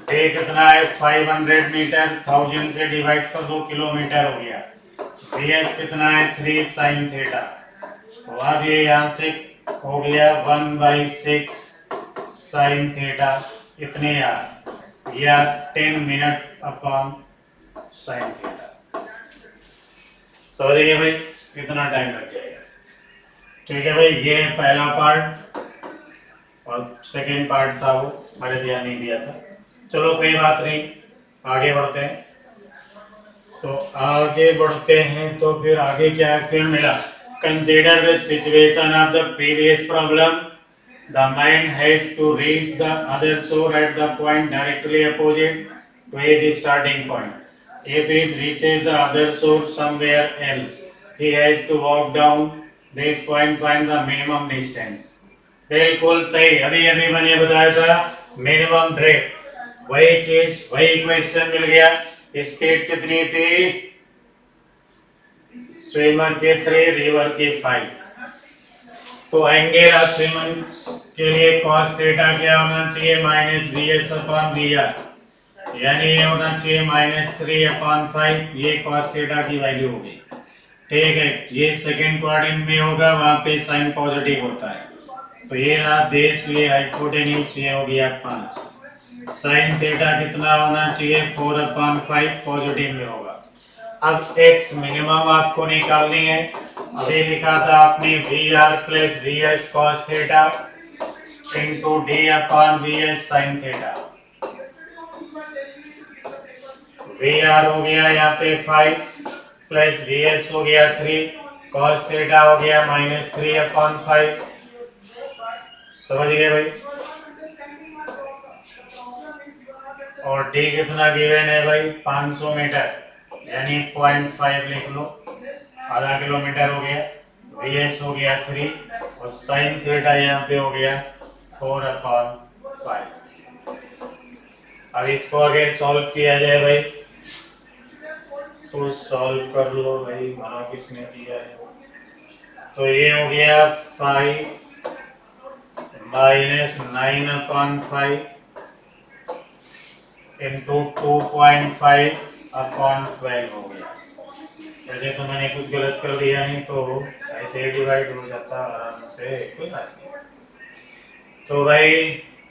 डे कितना है 500 मीटर, 1000 से डिवाइड कर दो, किलोमीटर हो गया, vs कितना है 3 sin थीटा, तो अब ये यहाँ से हो गया 1/6 sin थीटा, इतने यार, या 10 मिनट अपॉन sin थीटा, समझ गए भाई, कितना टाइम लग जाएगा। ठीक है भाई, ये पहला पार्ट, और सेकेंड पार्ट था वो मैंने ध्यान नहीं दिया था, चलो कोई बात नहीं, आगे बढ़ते हैं। तो आगे बढ़ते हैं तो फिर आगे क्या फिर मिला, consider the situation of the previous problem, the man has to reach the other shore at the point directly opposite to his starting point, if he reaches the other shore somewhere else he has to walk down this point, find the minimum distance। बिल्कुल सही, अभी अभी मैंने बताया था minimum drift, वही चीज वही क्वेश्चन मिल गया। स्पीड कितनी थी स्विमर के 3, रिवर के 5, तो एंगल ऑफ स्विमर के लिए cos थीटा क्या होना चाहिए -vs/vr, यानी ये होना चाहिए -3/5, ये cos थीटा की वैल्यू होगी, ठीक है। ये सेकंड क्वाड्रेंट में होगा, वहां पे साइन पॉजिटिव होता है, तो ये रहा बेस, ये हाइपोटेन्यूज, ये हो गया 5, साइन थीटा कितना होना चाहिए 4/5, पॉजिटिव में होगा। अब x मिनिमम आपको निकालनी है, अभी लिखा था आपने vr + vs cos theta into d/vs sin theta, vr हो गया यहाँ पे 5 प्लस vs हो गया 3, cos थीटा हो गया -3/5, समझ गए भाई। और d कितना गिवन है भाई 500 मीटर, यानी 0.5 लिख लो, आधा किलोमीटर हो गया, vs हो गया 3, और sin थीटा यहाँ पे हो गया 4/5। अब इसको अगर सॉल्व किया जाए भाई, तो सॉल्व कर लो भाई, मना किसने किया है, तो ये हो गया 5 -9/5 इंटू 2.5/12 हो गया। वैसे तो मैंने कुछ गलत कर दिया नहीं, तो ऐसे ही डिवाइड हो जाता आराम से, कोई बात नहीं। तो भाई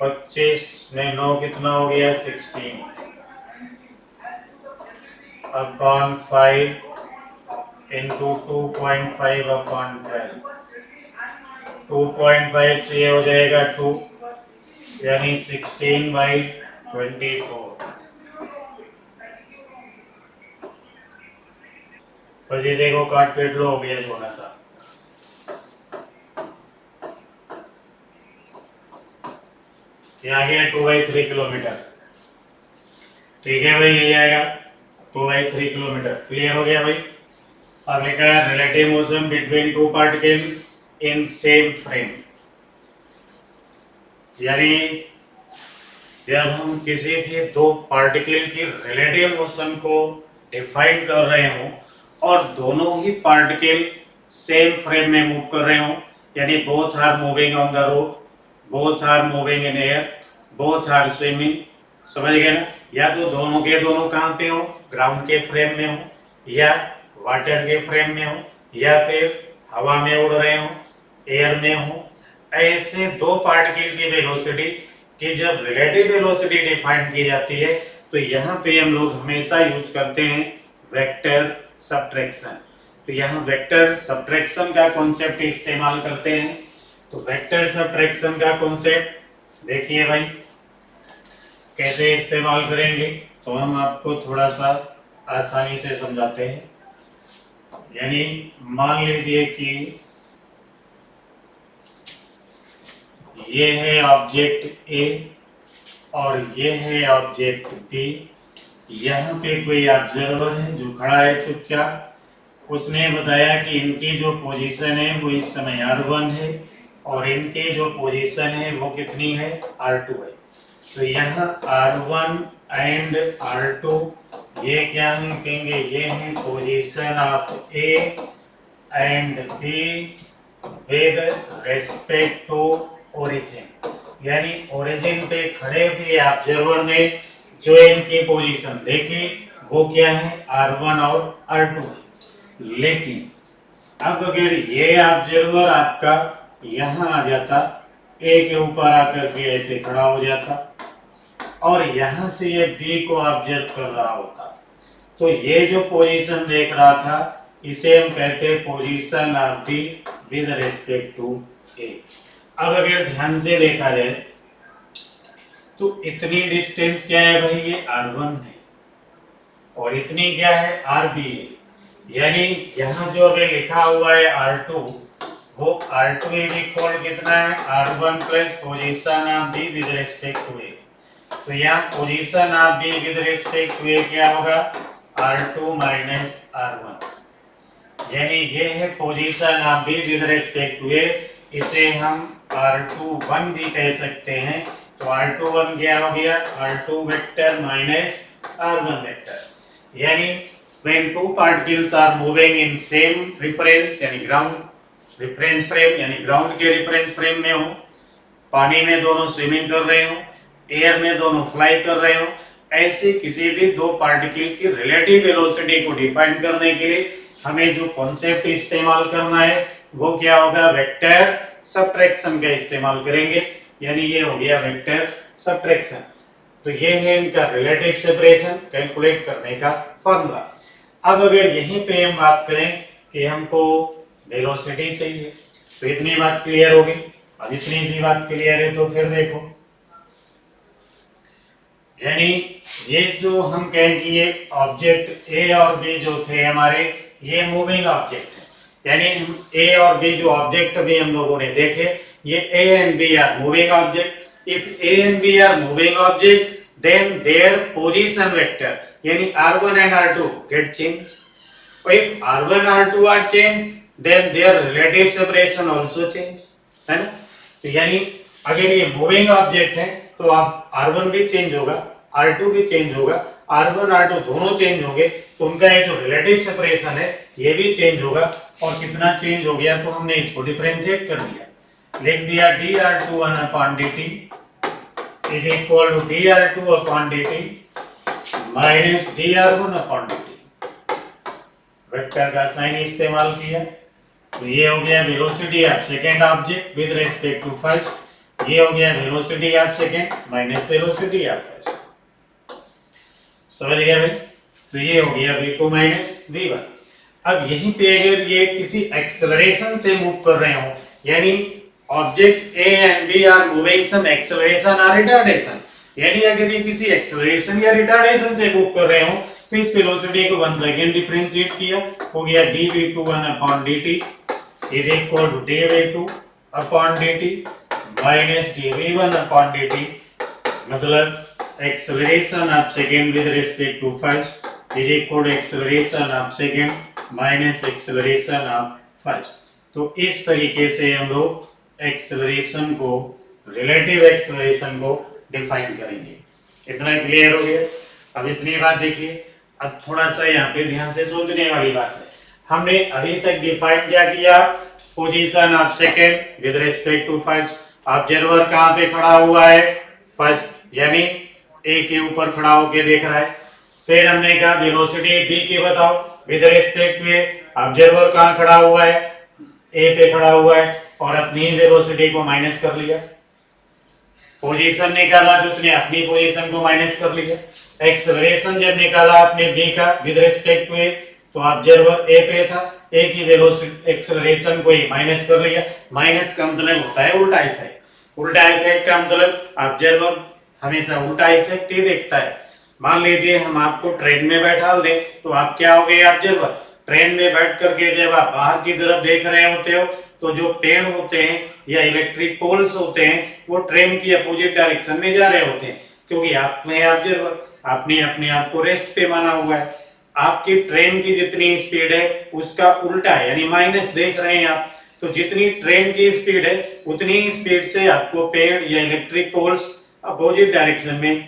25 में 9 कितना हो गया 16/5 इंटू 2.5/12। 2.5 से ये हो जाएगा 2, यानी 16/24। बस इसे को काट पीट लो, हो गया जो होना था। ये आ गया 2/3 किलोमीटर। ठीक है भाई, ये आएगा 2/3 किलोमीटर। क्लियर हो गया भाई। अब लिखा है relative motion between two particles in same frame, यानी जब हम किसी भी दो पार्टिकल की रिलेटिव मोशन को डिफाइन कर रहे हो और दोनों ही पार्टिकल सेम फ्रेम में मूव कर रहे हो, यानी both are moving on the road, both are moving in air, both are swimming, समझ गए ना। या तो दोनों के दोनों कहाँ पे हो, ग्राउंड के फ्रेम में हो, या वाटर के फ्रेम में हो, या फिर हवा में उड़ रहे हो, एयर में हो। ऐसे दो पार्टिकल की वेलोसिटी कि जब रिलेटिव वेलोसिटी डिफाइन की जाती है तो यहाँ पे हम लोग हमेशा यूज करते हैं वेक्टर सब्ट्रैक्शन। तो यहाँ वेक्टर सब्ट्रैक्शन का कॉन्सेप्ट इस्तेमाल करते हैं। तो वेक्टर सब्ट्रैक्शन का कॉन्सेप्ट देखिए भाई कैसे इस्तेमाल करेंगे, तो हम आपको थोड़ा सा आसानी से समझाते हैं। यानी मान लीजिए कि ये है ऑब्जेक्ट ए और ये है ऑब्जेक्ट बी। यहाँ पे कोई ऑब्जर्वर है जो खड़ा है चुपचाप। उसने बताया कि इनकी जो पोजीशन है वो इस समय R1 है और इनकी जो पोजीशन है वो कितनी है, R2 है। तो यहाँ R1 एंड R2 ये क्या है, कहेंगे ये है position of A and B with respect to origin, यानी ओरिजिन पे खड़े हुए ऑब्जर्वर ने जो इनकी पोजीशन देखी वो क्या है, R1 और R2 है। लेकिन अब अगर ये ऑब्जर्वर आपका यहाँ आ जाता, ए के ऊपर आकर के ऐसे खड़ा हो जाता और यहाँ से ये बी को ऑब्जर्व कर रहा होता, तो ये जो पोजीशन देख रहा था इसे हम कहते हैं position of B with respect to A. अब अगर ध्यान से देखा जाए तो इतनी डिस्टेंस क्या है भाई, ये R1 है और इतनी क्या है, RB है। यानी यहाँ जो अभी लिखा हुआ है R2 वो R2 इज इक्वल कितना है, R1 plus position of B with respect to A। तो यहाँ position of B with respect to A क्या होगा, R2 माइनस R1, यानी ये है position of B with respect to A। इसे हम R21 भी कह सकते हैं। तो R21 क्या हो गया, R2 vector minus R1 vector. यानी when two particles are moving in same reference यानी ग्राउंड रेफरेंस फ्रेम, यानी ग्राउंड के रेफरेंस फ्रेम में हो, पानी में दोनों स्विमिंग कर रहे हो, एयर में दोनों फ्लाई कर रहे हो, ऐसे किसी भी दो पार्टिकल की रिलेटिव वेलोसिटी को डिफाइन करने के लिए हमें जो कॉन्सेप्ट इस्तेमाल करना है वो क्या होगा, वेक्टर सब्ट्रैक्शन का इस्तेमाल करेंगे। यानी ये हो गया वेक्टर सब्ट्रैक्शन। तो ये है इनका रिलेटिव सेपरेशन कैलकुलेट करने का फॉर्मूला। अब अगर यहीं पे हम बात करें कि हमको वेलोसिटी चाहिए, तो इतनी बात क्लियर होगी। अब इतनी सी बात क्लियर है तो फिर देखो, यानी ये जो हम कहें कि ये ऑब्जेक्ट ए और बी जो थे हमारे, ये मूविंग ऑब्जेक्ट है। यानी हम ए और बी जो ऑब्जेक्ट भी हम लोगों ने देखे, ये A and B are moving object. If A and B are moving object then their position vector yani R1 and R2 get changed. If R1 R2 are changed then their relative separation also change, है ना। तो यानी अगर ये moving object है तो आप R1 भी चेंज होगा, R2 भी चेंज होगा, R1 R2 दोनों चेंज होंगे, तो उनका ये जो रिलेटिव सेपरेशन है ये भी चेंज होगा। और कितना चेंज हो गया, तो हमने इसको डिफरेंशिएट कर दिया, लिख दिया dR21 upon dt is equal to dr2 upon dt minus dr1 upon dt। Vector का साइन इस्तेमाल किया तो ये हो गया velocity of second object with respect to first, ये हो गया velocity of second minus velocity of first. समझ गया भाई। तो ये हो गया v2 माइनस v1। अब यहीं पे अगर ये किसी एक्सेलरेशन से मूव कर रहे हो, यानी object A and B are moving some acceleration और रिटार्डेशन, यानी अगर ये किसी एक्सेलरेशन या रिटार्डेशन से मूव कर रहे हो तो इस वेलोसिटी को वन सेकेंड डिफरेंशिएट किया, हो गया dv2 1/dt is equal to dv2 अपॉन dt माइनस dv1/dt, मतलब acceleration of second with respect to first is equal to acceleration of second minus acceleration of first. तो इस तरीके से हम लोग एक्सेलरेशन को, रिलेटिव एक्सेलरेशन को डिफाइन करेंगे। इतना क्लियर हो गया? अब इतनी बात देखिए, अब थोड़ा सा यहाँ पे ध्यान से सोचने वाली बात है। हमने अभी तक डिफाइन क्या किया? Position of second with respect to first. Observer कहाँ पे खड़ा हुआ है? फर्स्ट, यानी ए के ऊपर खड़ा होके देख रहा है। फिर हमने कहा वेलोसिटी बी की बताओ with respect to A. Observer कहाँ खड़ा हुआ है? ए पे खड़ा हुआ है, और अपनी वेलोसिटी को माइनस कर लिया। पोजीशन निकाला तो उसने अपनी पोजीशन को माइनस कर लिया। एक्सेलरेशन जब निकाला आपने बी का विद रिस्पेक्ट टू ए, तो ऑब्जर्वर ए पे था, ए की वेलोसिटी एक्सेलरेशन को ही माइनस कर लिया। माइनस का मतलब होता है उल्टा इफेक्ट। उल्टा इफेक्ट का मतलब ऑब्जर्वर हमेशा उल्टा इफेक्ट ही देखता है। मान लीजिए हम आपको ट्रेन में बैठा दें, तो आप क्या हो गए? ऑब्जर्वर। ट्रेन में बैठ करके जब आप बाहर की तरफ देख रहे होते हो, तो जो पेड़ होते हैं या इलेक्ट्रिक पोल्स होते हैं वो ट्रेन की अपोजिट डायरेक्शन में जा रहे होते हैं, क्योंकि आप में ऑब्जर्वर, आपने अपने आप को रेस्ट पे माना हुआ है। आपकी ट्रेन की जितनी स्पीड है उसका उल्टा है, यानी माइनस देख रहे हैं आप। तो जितनी ट्रेन की स्पीड है उतनी ही स्पीड से आपको पेड़ या इलेक्ट्रिक पोल्स अपोजिट डायरेक्शन में,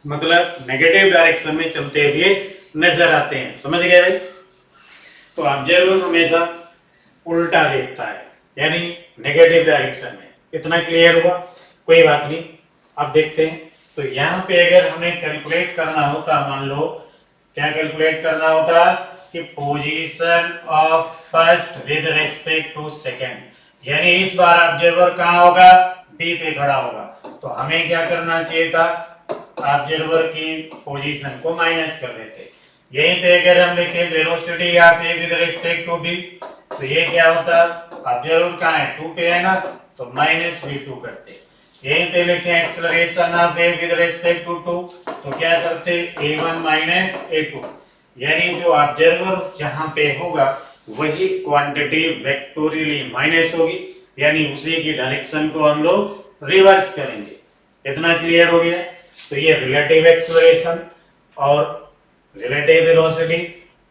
मतलब नेगेटिव डायरेक्शन में चलते हुए नजर आते हैं। समझ गए भाई? तो ऑब्जर्वर हमेशा उल्टा देखता है, यानी नेगेटिव डायरेक्शन में। इतना क्लियर हुआ? कोई बात नहीं। अब देखते हैं, तो यहाँ पे अगर हमें कैलकुलेट करना होता, मान लो क्या कैलकुलेट करना होता कि position of first with respect to second, यानी इस बार ऑब्जर्वर कहाँ होगा? बी पे खड़ा होगा। तो हमें क्या करना चाहिए था? ऑब्जर्वर की पोजीशन को माइनस कर देते। यहीं पे अगर हम लिखे velocity of A with respect to B, तो ये क्या होता? ऑब्जर्वर कहाँ है? 2 पे है ना, तो माइनस v2 करते। यहीं पे लिखे acceleration of A with respect to 2, तो क्या करते? a1 माइनस a2, यानी जो ऑब्जर्वर जहां पे होगा वही क्वांटिटी वेक्टोरियली माइनस होगी, यानी उसी की डायरेक्शन को हम लोग रिवर्स करेंगे। इतना क्लियर हो गया? तो ये रिलेटिव एक्सेलरेशन और रिलेटिव वेलोसिटी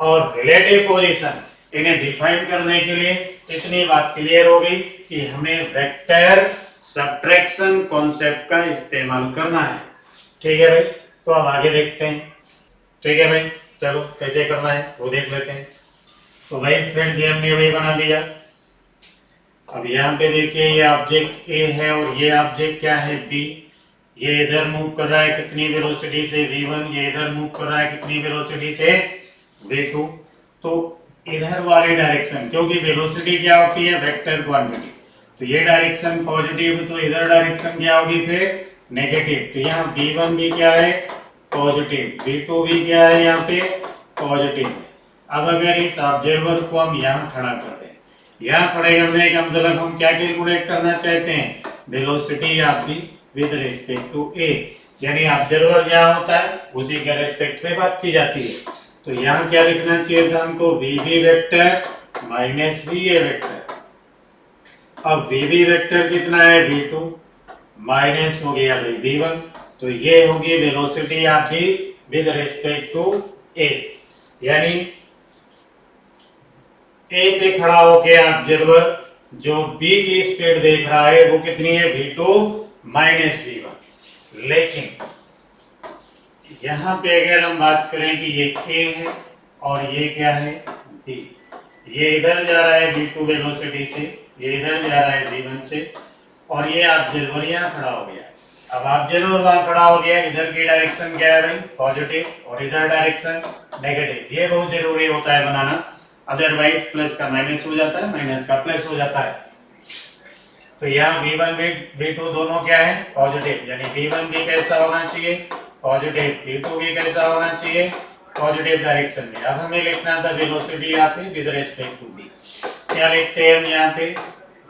और रिलेटिव पोजीशन, इन्हें डिफाइन करने के लिए इतनी बात क्लियर हो गई कि हमें वेक्टर सब्ट्रैक्शन कॉन्सेप्ट का इस्तेमाल करना है। ठीक है भाई? तो अब आगे देखते हैं। ठीक है भाई, चलो कैसे करना है वो देख लेते हैं। तो भाई फ्रेंड्स, ये हमने वही बना दिया। अब यहाँ पे देखिए, ये ऑब्जेक्ट ए है और ये ऑब्जेक्ट क्या है? बी। ये इधर मूव कर रहा है कितनी वेलोसिटी से? v1। ये इधर मूव कर रहा है कितनी वेलोसिटी से? v2। तो इधर वाली डायरेक्शन, क्योंकि वेलोसिटी क्या होती है? Vector quantity. तो ये डायरेक्शन पॉजिटिव, तो इधर डायरेक्शन क्या होगी फिर? नेगेटिव। तो यहाँ v1 भी क्या है? पॉजिटिव। v2 भी क्या है? यहाँ पे पॉजिटिव। अब अगर इस ऑब्जर्वर को हम यहाँ खड़ा कर दें, यहाँ खड़े करने का मतलब हम क्या कैलकुलेट करना चाहते हैं? Velocity of B with respect to A, यानी ऑब्जर्वर जहाँ होता है उसी के रिस्पेक्ट में बात की जाती है। तो यहाँ क्या लिखना चाहिए था हमको? वीबी वेक्टर माइनस वीए वेक्टर। अब वीबी वेक्टर कितना है? v2 माइनस हो गया भाई v1, तो ये होगी velocity of B with respect to A, यानी ए पे खड़ा होके ऑब्जर्वर जो बी की स्पीड देख रहा है वो कितनी है? v2 minus v1। लेकिन यहां पे अगर हम बात करें कि ये a है और ये क्या है? b। ये इधर जा रहा है v2 वेलोसिटी से, ये इधर जा रहा है v1 से, और ये ऑब्जर्वर यहाँ खड़ा हो गया। अब ऑब्जर्वर वहां खड़ा हो गया, इधर की डायरेक्शन क्या है भाई? पॉजिटिव, और इधर डायरेक्शन नेगेटिव। ये बहुत जरूरी होता है बनाना, अदरवाइज प्लस का माइनस हो जाता है, माइनस का प्लस हो जाता है। तो यहाँ v1 v2 दोनों क्या है? पॉजिटिव, यानी v1 भी कैसा होना चाहिए? पॉजिटिव। v2 भी कैसा होना चाहिए? पॉजिटिव डायरेक्शन में। अब हमें लिखना था वेलोसिटी यहाँ पे विद रिस्पेक्ट टू बी। क्या लिखते हैं हम यहाँ पे,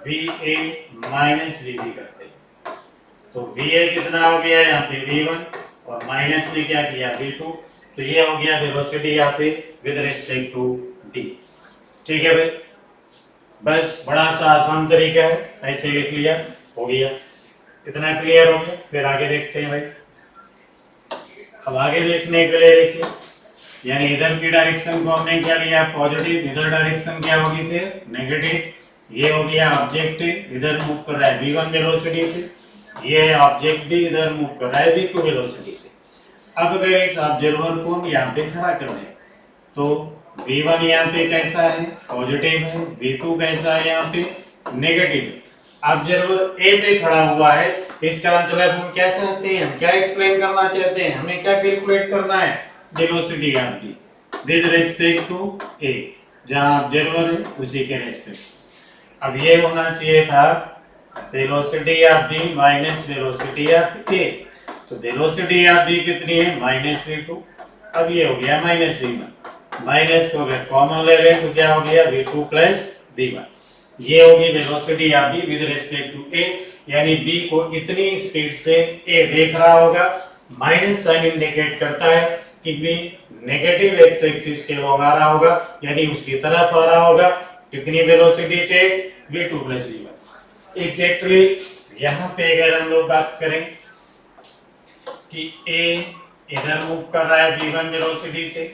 V A minus V B करते हैं। तो वी ए कितना हो गया यहाँ पे v1 और माइनस में क्या किया v2, तो ये हो गया वेलोसिटी यहाँ पे विद रिस्पेक्ट टू डी। ठीक है भाई, बस बड़ा सा आसान तरीका है, ऐसे लिख लिया, हो गया। इतना क्लियर हो गया। फिर आगे देखते हैं भाई। अब आगे देखने के लिए देखिए, यानी इधर की डायरेक्शन को हमने क्या लिया पॉजिटिव, इधर डायरेक्शन क्या होगी फिर नेगेटिव। ये हो गया ऑब्जेक्टिव, इधर मूव कर रहा है v1 वेलोसिटी से, ये ऑब्जेक्ट भी इधर मूव कर रहा है v2 वेलोसिटी से। अब अगर इस ऑब्जर्वर को हम यहाँ पे खड़ा कर दें तो v1 यहाँ पे कैसा है पॉजिटिव है, v2 कैसा है यहाँ पे नेगेटिव है। ऑब्जर्वर ए पे खड़ा हुआ है, इसका मतलब हम क्या चाहते हैं, हम क्या एक्सप्लेन करना चाहते हैं, हमें क्या कैलकुलेट करना है, वेलोसिटी आपकी विद रिस्पेक्ट टू ए, जहां ऑब्जर्वर है उसी के रिस्पेक्ट। अब ये होना चाहिए था velocity of B minus velocity of A. तो वेलोसिटी ऑफ बी कितनी है माइनस v2, अब ये हो गया माइनस v1, माइनस को अगर कॉमन ले लें तो क्या हो गया v2 प्लस v1। ये होगी velocity of B with respect to A, यानी बी को इतनी स्पीड से ए देख रहा होगा। माइनस साइन इंडिकेट करता है कि बी नेगेटिव एक्स एक्सिस के ओर आ रहा होगा, यानी उसकी तरफ आ रहा होगा। कितनी वेलोसिटी से v2 प्लस v1। एग्जैक्टली यहाँ पे अगर हम लोग बात करें कि ए इधर मूव कर रहा है v1 वेलोसिटी से,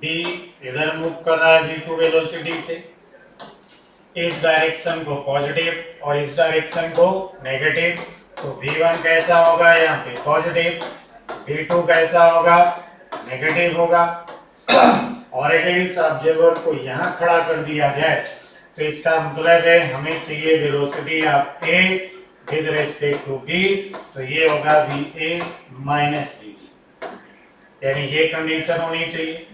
बी इधर मूव कर रहा है v2 वेलोसिटी से, इस डायरेक्शन को पॉजिटिव और इस डायरेक्शन को नेगेटिव, तो v1 कैसा होगा यहाँ पे पॉजिटिव, v2 कैसा होगा नेगेटिव होगा। और अगर इस ऑब्जर्वर को यहाँ खड़ा कर दिया जाए तो इसका मतलब है हमें चाहिए velocity of A with respect to B, तो ये होगा va माइनस vb, यानी ये कंडीशन होनी चाहिए।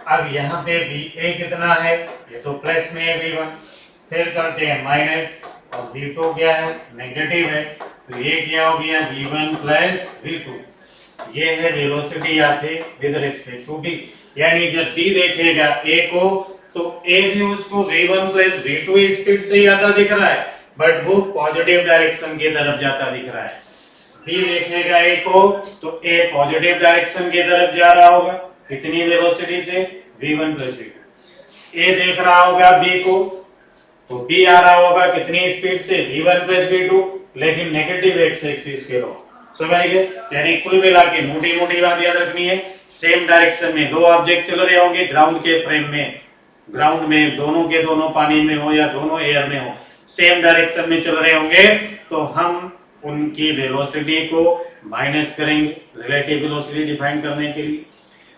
अब यहाँ पे va कितना है, ये तो प्लस में है v1, फिर करते हैं माइनस, और v2 क्या है नेगेटिव है, तो ये क्या हो गया v1 प्लस v2। ये है velocity of A with respect to B, यानी जब बी देखेगा ए को तो ए भी उसको v1 प्लस v2 स्पीड से ज्यादा दिख रहा है, बट वो पॉजिटिव डायरेक्शन की तरफ जाता दिख रहा है। बी देखेगा ए को तो ए पॉजिटिव डायरेक्शन की तरफ जा रहा होगा, कितनी वेलोसिटी से v1 प्लस v2। ए देख रहा होगा बी को तो बी आ रहा होगा कितनी स्पीड से v1 प्लस v2, लेकिन नेगेटिव एक्स एक्सिस के ओर। समझ गए, यानी कुल मिला के मोटी मोटी बात याद रखनी है, सेम डायरेक्शन में दो ऑब्जेक्ट चल रहे होंगे ग्राउंड के फ्रेम में, ग्राउंड में दोनों के दोनों पानी में हो या दोनों एयर में हो, सेम डायरेक्शन में चल रहे होंगे तो हम उनकी वेलोसिटी को माइनस करेंगे रिलेटिव वेलोसिटी डिफाइन करने के लिए,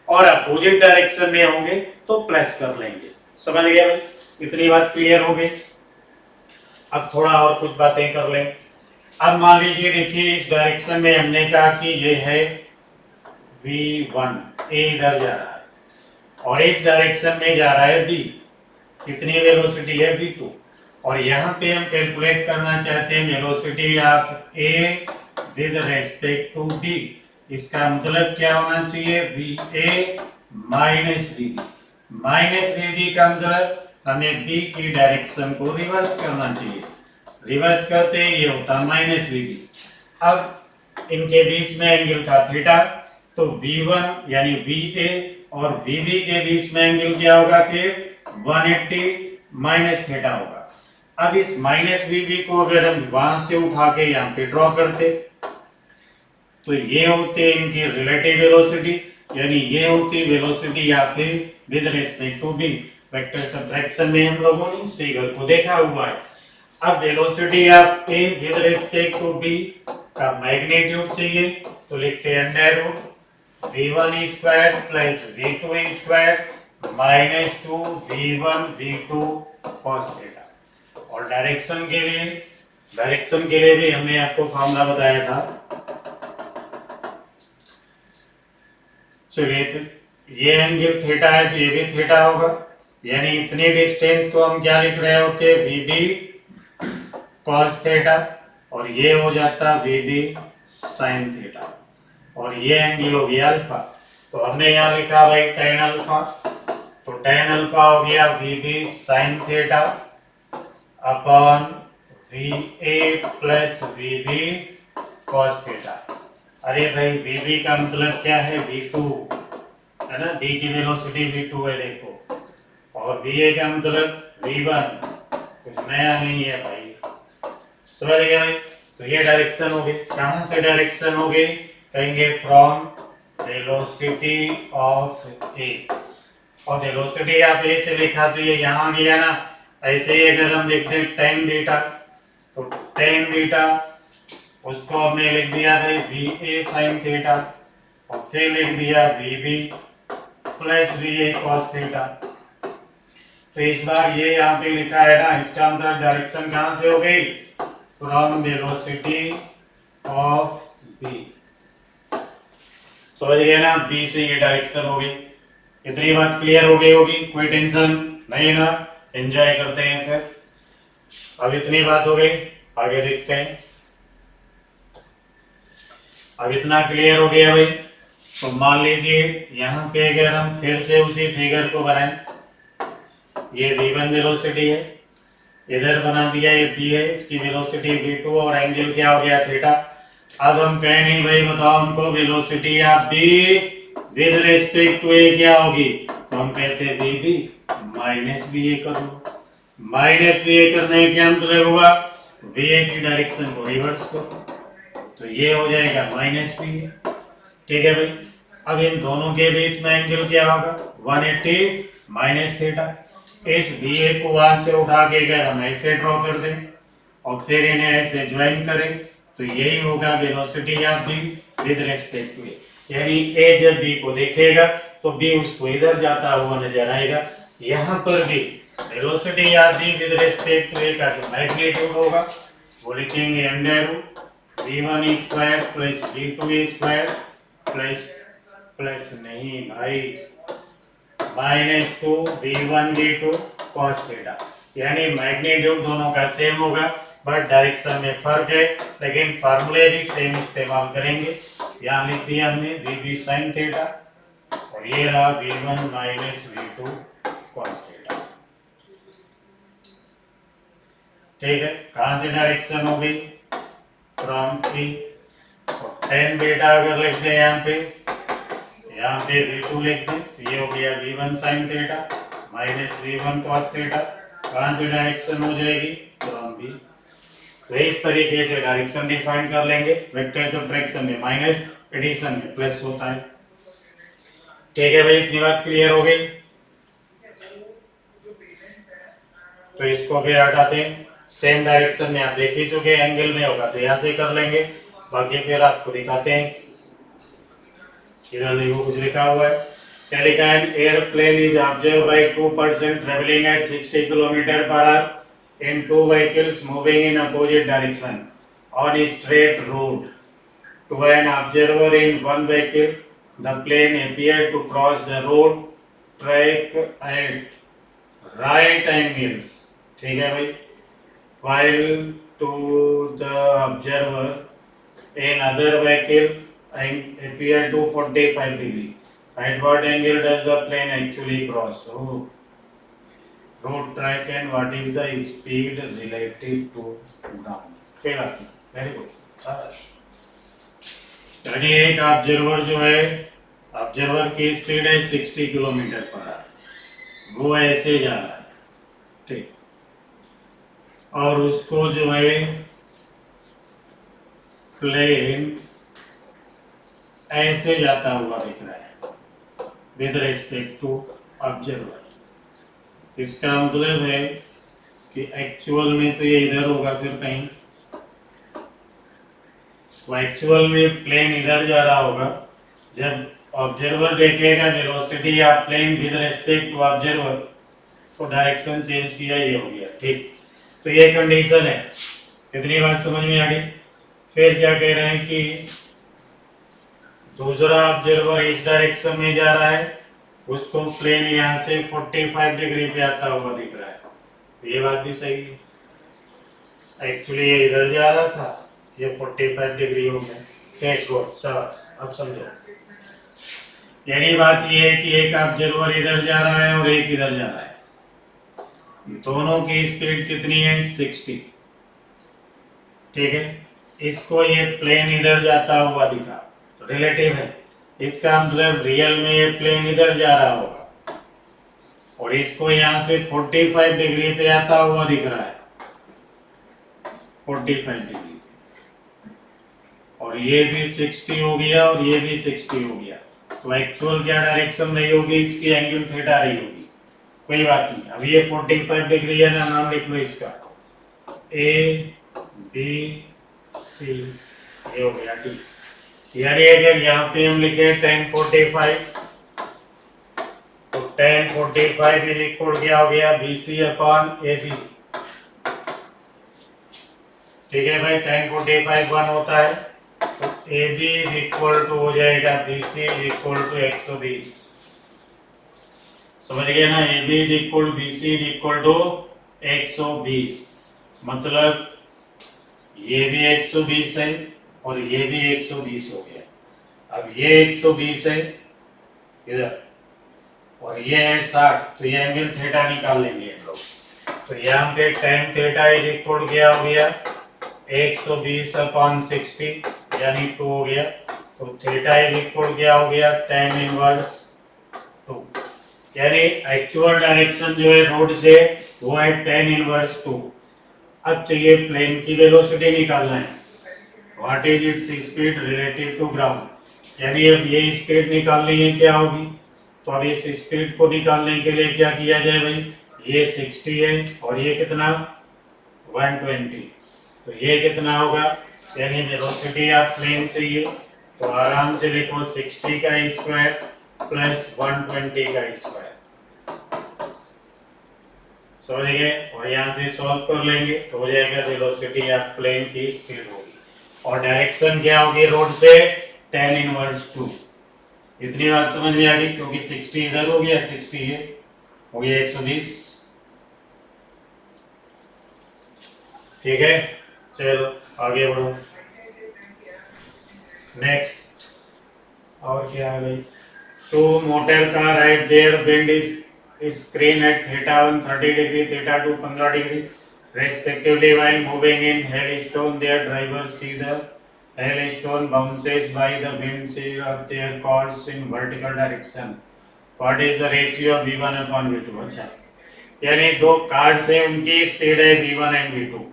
और अपोजिट डायरेक्शन में होंगे तो प्लस कर लेंगे। समझ गए भाई, इतनी बात क्लियर हो गई। अब थोड़ा और कुछ बातें कर लें। अब मान लीजिए देखिए इस डायरेक्शन में हमने कहा कि ये है v1, ए इधर जा रहा है, और इस डायरेक्शन में जा रहा है b, कितनी वेलोसिटी है v2, और यहाँ पे हम कैलकुलेट करना चाहते हैं velocity of A with respect to b। इसका मतलब क्या होना चाहिए va minus vb। Minus vb का मतलब हमें b की डायरेक्शन को रिवर्स करना चाहिए, रिवर्स करते ये होता माइनस vb। अब इनके बीच में एंगल था थीटा, तो v1 यानी va और vb के बीच में एंगल क्या होगा फिर 180 माइनस थीटा होगा। अब इस माइनस vb को अगर हम वहां से उठा के यहाँ पे ड्रॉ करते तो ये होते इनकी रिलेटिव वेलोसिटी, यानी ये होती वेलोसिटी या फिर with respect to b। Vector subtraction में हम लोगों ने इस फिगर को देखा हुआ है। अब velocity of a with respect to b का मैग्नीट्यूड चाहिए, तो लिखते हैं under root v1 square plus v2 square minus 2 v1 v2 cos theta. और डायरेक्शन के लिए भी हमने आपको फॉर्मूला बताया था। चलिए, तो ये एंगल थीटा है तो ये भी थीटा होगा, यानी इतनी डिस्टेंस को हम क्या लिख रहे होते vb cos थीटा, और ये हो जाता vb sin थीटा, और ये एंगल हो गया अल्फा। तो हमने यहाँ लिखा भाई tan अल्फा, तो tan अल्फा हो गया VB sin theta upon VA plus VB cos theta. अरे भाई VB का मतलब क्या है, V2 है ना, B की वेलोसिटी V2 है देखो, और VA का मतलब V1, कुछ नया नहीं है भाई, समझ गया। तो ये डायरेक्शन हो गई, कहां से डायरेक्शन हो गई, कहेंगे फ्रॉम वेलोसिटी ऑफ ए, और वेलोसिटी आप ए से लिखा तो ये यहाँ गया ना, ऐसे ही अगर हम देखते हैं टेन बीटा, तो टेन बीटा उसको हमने लिख दिया भाई वी ए साइन थीटा, और फिर लिख दिया V B plus V A cos theta. तो इस बार ये यहाँ पे लिखा है ना, इसका मतलब डायरेक्शन कहाँ से हो गई, फ्रॉम वेलोसिटी ऑफ बी, समझ गए ना, बी से ये डायरेक्शन हो गई। इतनी बात क्लियर हो गई होगी, कोई टेंशन नहीं ना, एंजॉय करते हैं फिर। अब इतनी बात हो गई, आगे देखते हैं। अब इतना क्लियर हो गया भाई, तो मान लीजिए यहाँ पे अगर हम फिर से उसी फिगर को बनाएं, ये v1 वेलोसिटी है, इधर बना दिया ये b है, इसकी वेलोसिटी v2 और एंगल क्या हो गया थीटा। अब हम कहें नहीं भाई बताओ हमको वेलोसिटी या b with respect to a क्या होगी, तो हम कहते हैं vb माइनस ba कर लो। माइनस ba करने का क्या मतलब होगा, va की डायरेक्शन को रिवर्स करो, तो ये हो जाएगा माइनस ba। ठीक है भाई, अब इन दोनों के बीच में एंगल क्या होगा, 180 माइनस थीटा। इस VA को वहां से उठा के अगर हम ऐसे ड्रॉ कर दें और फिर इन्हें ऐसे ज्वाइन करें, तो यही होगा velocity of B with respect to A, यानी A जब B को देखेगा तो B उसको इधर जाता हुआ नजर आएगा। यहाँ पर भी velocity of B with respect to A का जो मैग्नीट्यूड होगा वो लिखेंगे under root v1 square plus v2 square plus नहीं भाई minus 2 v1 v2 cos theta, यानी मैग्नीट्यूड दोनों का सेम होगा बट डायरेक्शन में फर्क है, लेकिन फार्मूले भी सेम इस्तेमाल करेंगे। यहाँ लिख दिया हमने vb sin थीटा और ये रहा v1 minus v2 cos theta. ठीक है, कहां से डायरेक्शन हो गई, फ्रॉम 3, और tan बीटा अगर लिख दें यहाँ पे v2 लिख दें, तो ये हो गया v1 sin theta minus v1 cos theta. कहां से डायरेक्शन हो जाएगी, फ्रॉम b। तो इस तरीके से डायरेक्शन डिफाइन कर लेंगे। वेक्टर सब्ट्रैक्शन में माइनस, एडिशन में प्लस होता है। ठीक है भाई, इतनी बात क्लियर हो गई, तो इसको फिर हटाते हैं। सेम डायरेक्शन में आप देख ही चुके, एंगल में होगा तो यहाँ से कर लेंगे, बाकी फिर आपको दिखाते हैं। इधर देखो कुछ लिखा हुआ है, क्या लिखा है, airplane is observe by 2 person travelling at 60 kilometre per hour in 2 vehicles moving in opposite direction on a straight road to an observer in one vehicle the plane appeared to cross the road track at right angles. ठीक है भाई, while to the observer in other vehicle appear to 45 degree. At what angle does the plane actually cross? Oh, road track and what is the speed relative to ground? Very good. यानी एक observer जो है, observer की speed है 60 kilometre per our, वो ऐसे जा रहा है, ठीक, और उसको जो है प्लेन ऐसे जाता हुआ दिख रहा है विद रिस्पेक्ट टू ऑब्जर्वर। इसका मतलब है कि एक्चुअल में तो ये इधर होगा, फिर कहीं वो एक्चुअल में प्लेन इधर जा रहा होगा। जब ऑब्जर्वर देखेगा वेलोसिटी या plane with respect to observer, तो डायरेक्शन चेंज किया, ये हो गया, ठीक। तो ये कंडीशन है, इतनी बात समझ में आ गई। फिर क्या कह रहे हैं कि दूसरा ऑब्जर्वर इस डायरेक्शन में जा रहा है, उसको प्लेन यहाँ से 45 डिग्री पे आता हुआ दिख रहा है, तो ये बात भी सही है। एक्चुअली ये इधर जा रहा था, ये 45 डिग्री हो गया। ठीक, गुड, शाबाश, अब समझो। यानी बात ये है कि एक ऑब्जर्वर इधर जा रहा है और एक इधर जा रहा है, दोनों की स्पीड कितनी है 60, ठीक है। इसको ये प्लेन इधर जाता हुआ दिखा तो रिलेटिव है, इसका मतलब रियल में ये प्लेन इधर जा रहा होगा और इसको यहाँ से 45 डिग्री पे आता हुआ दिख रहा है, 45 डिग्री, और ये भी 60 हो गया और ये भी 60 हो गया। तो एक्चुअल क्या डायरेक्शन रही होगी इसकी, एंगल थीटा रही होगी। कोई बात नहीं, अब ये 45 डिग्री है ना, नाम लिख लो इसका ए बी सी, ये हो गया डी। यानी अगर यहाँ पे हम लिखे tan 45 तो tan 45 इज इक्वल क्या हो गया B C upon A B, ठीक है भाई। tan 45 1 होता है तो A B is equal to हो जाएगा B C is equal to 120, समझ गए ना। A B is equal B C is equal to 120, मतलब ये भी 120 है और ये भी 120 हो गया। अब ये 120 है इधर और ये है 60, तो ये एंगल थीटा निकाल लेंगे हम लोग। तो यहाँ पे tan थीटा इज इक्वल क्या हो गया 120 अपॉन 60 यानी 2 हो गया। तो थीटा इज इक्वल क्या हो गया tan इनवर्स 2, यानी एक्चुअल डायरेक्शन जो है रोड से वो है tan इनवर्स 2। अब चाहिए प्लेन की वेलोसिटी निकालना है, what is its speed relative to ground, यानी अब ये स्पीड निकालनी है क्या होगी। तो अब इस स्पीड को निकालने के लिए क्या किया जाए भाई, ये 60 है और ये कितना 120, तो ये कितना होगा, यानी वेलोसिटी ऑफ प्लेन चाहिए तो आराम से लिखो 60 का स्क्वायर प्लस 120 का स्क्वायर, समझ गए। और यहाँ से सॉल्व कर लेंगे तो हो जाएगा वेलोसिटी ऑफ प्लेन की स्पीड होगी और डायरेक्शन क्या होगी रोड से tan इनवर्स 2। इतनी बात समझ में आ गई, क्योंकि 60 इधर हो गया 60 ये हो गया 120, ठीक है। चलो आगे बढ़ो, नेक्स्ट और क्या है भाई, two motor car right there bend is screen at theta 1 30 degree, theta 2 15 degree respectively. While moving in hailstone, their drivers see the hailstone bounces by the wind shear of their cars in vertical direction. What is the ratio of v1 upon v2? अच्छा, यानी दो car से उनकी speed है v1 and v2.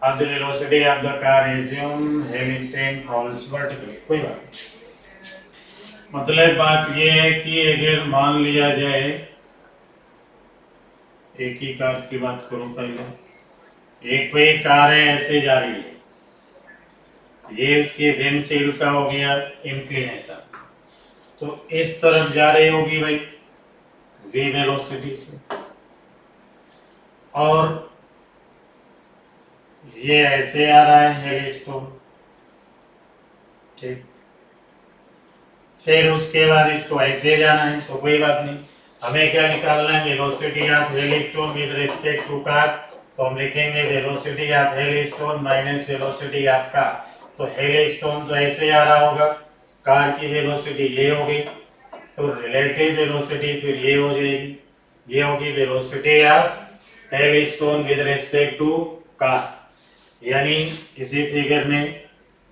Of the velocity of the car, assume hailstone falls vertically. कोई बात नहीं, मतलब बात यह है कि अगर मान लिया जाए, एक ही कार की बात करो पहले, एक कोई कार है ऐसे जा रही है, ये उसकी विंडशील्ड का हो गया इंक्लिनेशन, तो इस तरफ जा रही होगी भाई v वेलोसिटी से, और ये ऐसे आ रहा है हेलस्टोन, ठीक। फिर उसके बाद इसको ऐसे जाना है, तो कोई बात नहीं, हमें क्या निकालना है velocity of hailstone with respect to car, तो हम लिखेंगे velocity of hailstone minus velocity of car. तो हेलस्टोन तो ऐसे आ रहा होगा, कार की वेलोसिटी ये होगी, तो रिलेटिव वेलोसिटी फिर ये हो जाएगी, ये होगी velocity of hailstone with respect to car. यानी इसी फिगर में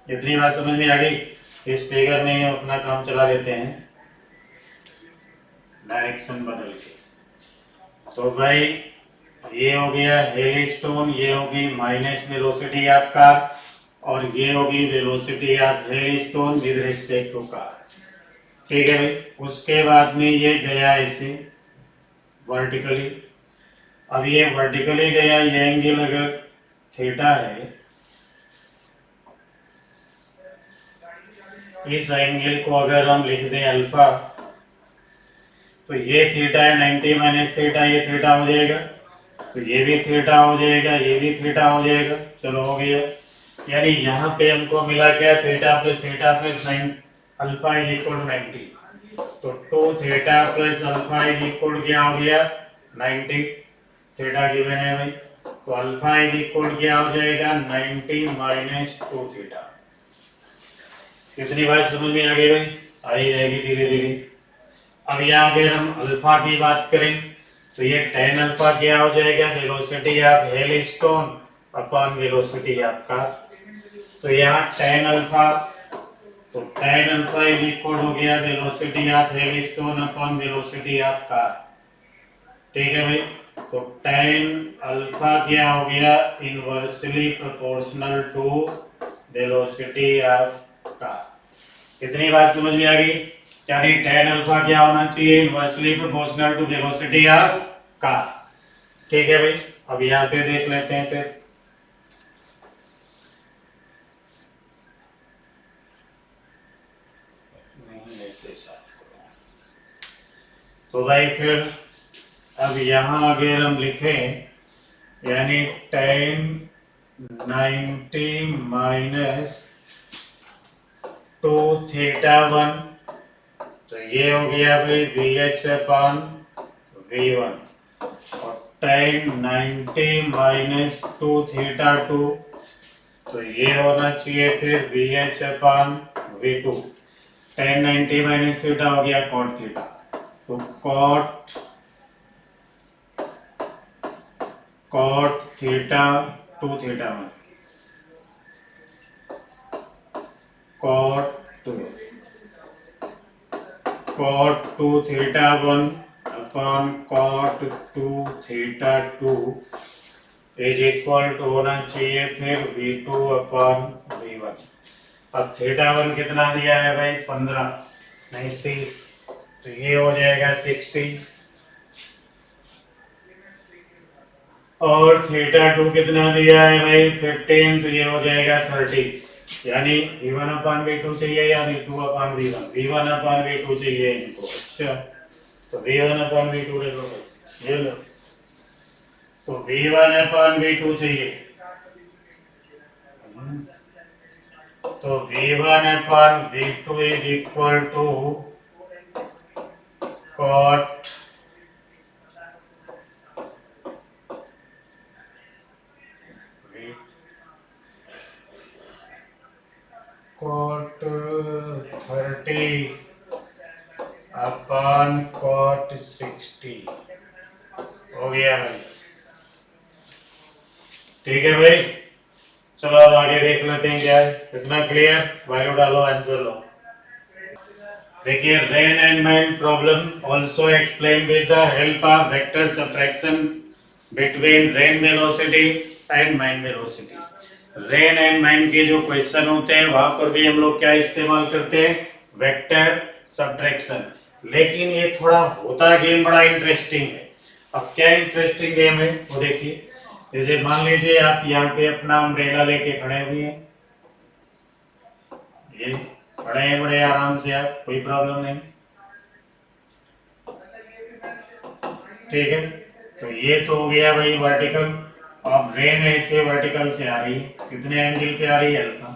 इतनी बात समझ में आ गई, इस फिगर में अपना काम चला लेते हैं डायरेक्शन बदल के। तो भाई ये हो गया हेलस्टोन, ये होगी माइनस वेलोसिटी ऑफ कार, और ये होगी velocity of hailstone with respect to car, ठीक है भाई। उसके बाद में ये गया ऐसे वर्टिकली, अब ये वर्टिकली गया, ये एंगल अगर थीटा है, इस एंगल को अगर हम लिख दें अल्फा, तो ये थीटा है 90 माइनस थीटा, ये थीटा हो जाएगा, तो ये भी थीटा हो जाएगा, ये भी थीटा हो जाएगा, चलो हो गया। यानी यहाँ पे हमको मिला क्या theta plus 9 alpha is equal to 90, तो 2 theta plus alpha is equal क्या हो गया 90, थीटा गिवन है भाई, तो अल्फा इज इक्वल क्या हो जाएगा 90 माइनस 2 थीटा। कितनी बात समझ में आ गई भाई, आ ही जाएगी धीरे धीरे। अब यहाँ अगर हम अल्फा की बात करें तो ये tan अल्फा क्या हो जाएगा, velocity of hailstone upon velocity of car. तो यहाँ tan अल्फा, तो tan अल्फा इज इक्वल हो गया velocity of hailstone upon velocity of car. ठीक है भाई, तो tan अल्फा क्या हो गया, inversely proportional to velocity of car. कितनी बात समझ में आ गई? यानी tan अल्फा क्या होना चाहिए, inversely proportional to velocity of car. ठीक है भाई, अब यहाँ पे देख लेते हैं फिर। तो भाई फिर अब यहाँ अगर हम लिखें, यानी tan 90 माइनस 2 थीटा 1, तो ये हो गया भाई VH अपॉन V1, और tan 90 माइनस 2 थीटा 2, तो ये होना चाहिए फिर VH upon V2। tan 90 minus theta हो गया cot थीटा, तो cot theta 2 theta 1, cot 2 theta 1 upon cot 2 theta 2 is equal to होना चाहिए फिर V2 अपॉन V1। अब थीटा 1 कितना दिया है भाई, 15 नहीं 30, तो ये हो जाएगा 60, और थीटा 2 कितना दिया है भाई 15, तो ये हो जाएगा 30। यानी V1 अपॉन V2 चाहिए या V2 upon V1, V1 upon V2 चाहिए इनको। अच्छा, तो V1 अपॉन V2 ले लो भाई, ये लो, तो V1 अपॉन V2 चाहिए, तो V1 upon V2 is equal to cot cot 30 upon cot 60 हो गया भाई। ठीक है भाई, चलो अब आगे देख लेते हैं क्या है, इतना क्लियर, वैल्यू डालो, आंसर लो। देखिए, rain and mine problem also explain with the help of vector subtraction between rain velocity and mine velocity. Rain and mine के जो क्वेश्चन होते हैं वहां पर भी हम लोग क्या इस्तेमाल करते हैं, वेक्टर सबट्रैक्शन। लेकिन ये थोड़ा होता गेम बड़ा इंटरेस्टिंग है। अब क्या इंटरेस्टिंग गेम है वो देखिए। जैसे मान लीजिए आप यहाँ पे अपना अम्ब्रेला लेके खड़े हुए हैं, ये खड़े हैं बड़े आराम से, आप कोई प्रॉब्लम नहीं, ठीक है। तो ये तो हो गया भाई वर्टिकल। अब रेन ऐसे वर्टिकल से आ रही है, कितने एंगल पे आ रही है, अल्फा।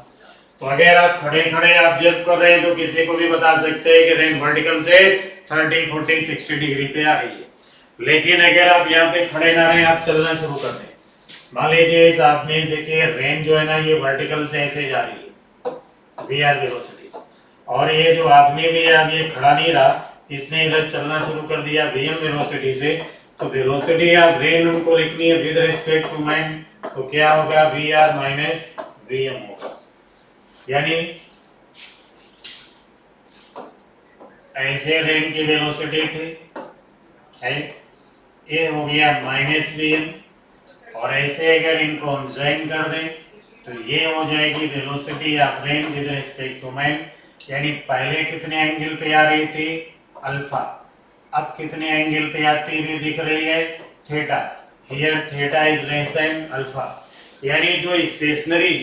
तो अगर आप खड़े खड़े ऑब्जर्व कर रहे हैं तो किसी को भी बता सकते हैं कि रेन वर्टिकल से 30, 40, 60 डिग्री पे आ रही है। लेकिन अगर आप यहाँ पे खड़े ना रहे, आप चलना शुरू कर दें, मान लीजिए इस आपने देखिए रेन जो है ना ये वर्टिकल से ऐसे जा रही है वी आर वेलोसिटी, और ये जो आदमी भी अब ये खड़ा नहीं रहा, इसने इधर चलना शुरू कर दिया वीएम वेलोसिटी से। तो वेलोसिटी ऑफ रेन उनको लिखनी है विद रिस्पेक्ट टू माइन, तो क्या होगा वी आर माइनस वीएम होगा। यानी ऐसे रेन की वेलोसिटी थी है, ये हो गया माइनस वीएम, और ऐसे अगर इनको हम ज्वाइन कर दें तो ये हो जाएगी velocity of rain with respect to man. यानी पहले कितने एंगल पे आ रही थी, अल्फा, अब कितने एंगल पे आती हुई दिख रही है, theta. Here theta is less than alpha. यानी जो स्टेशनरी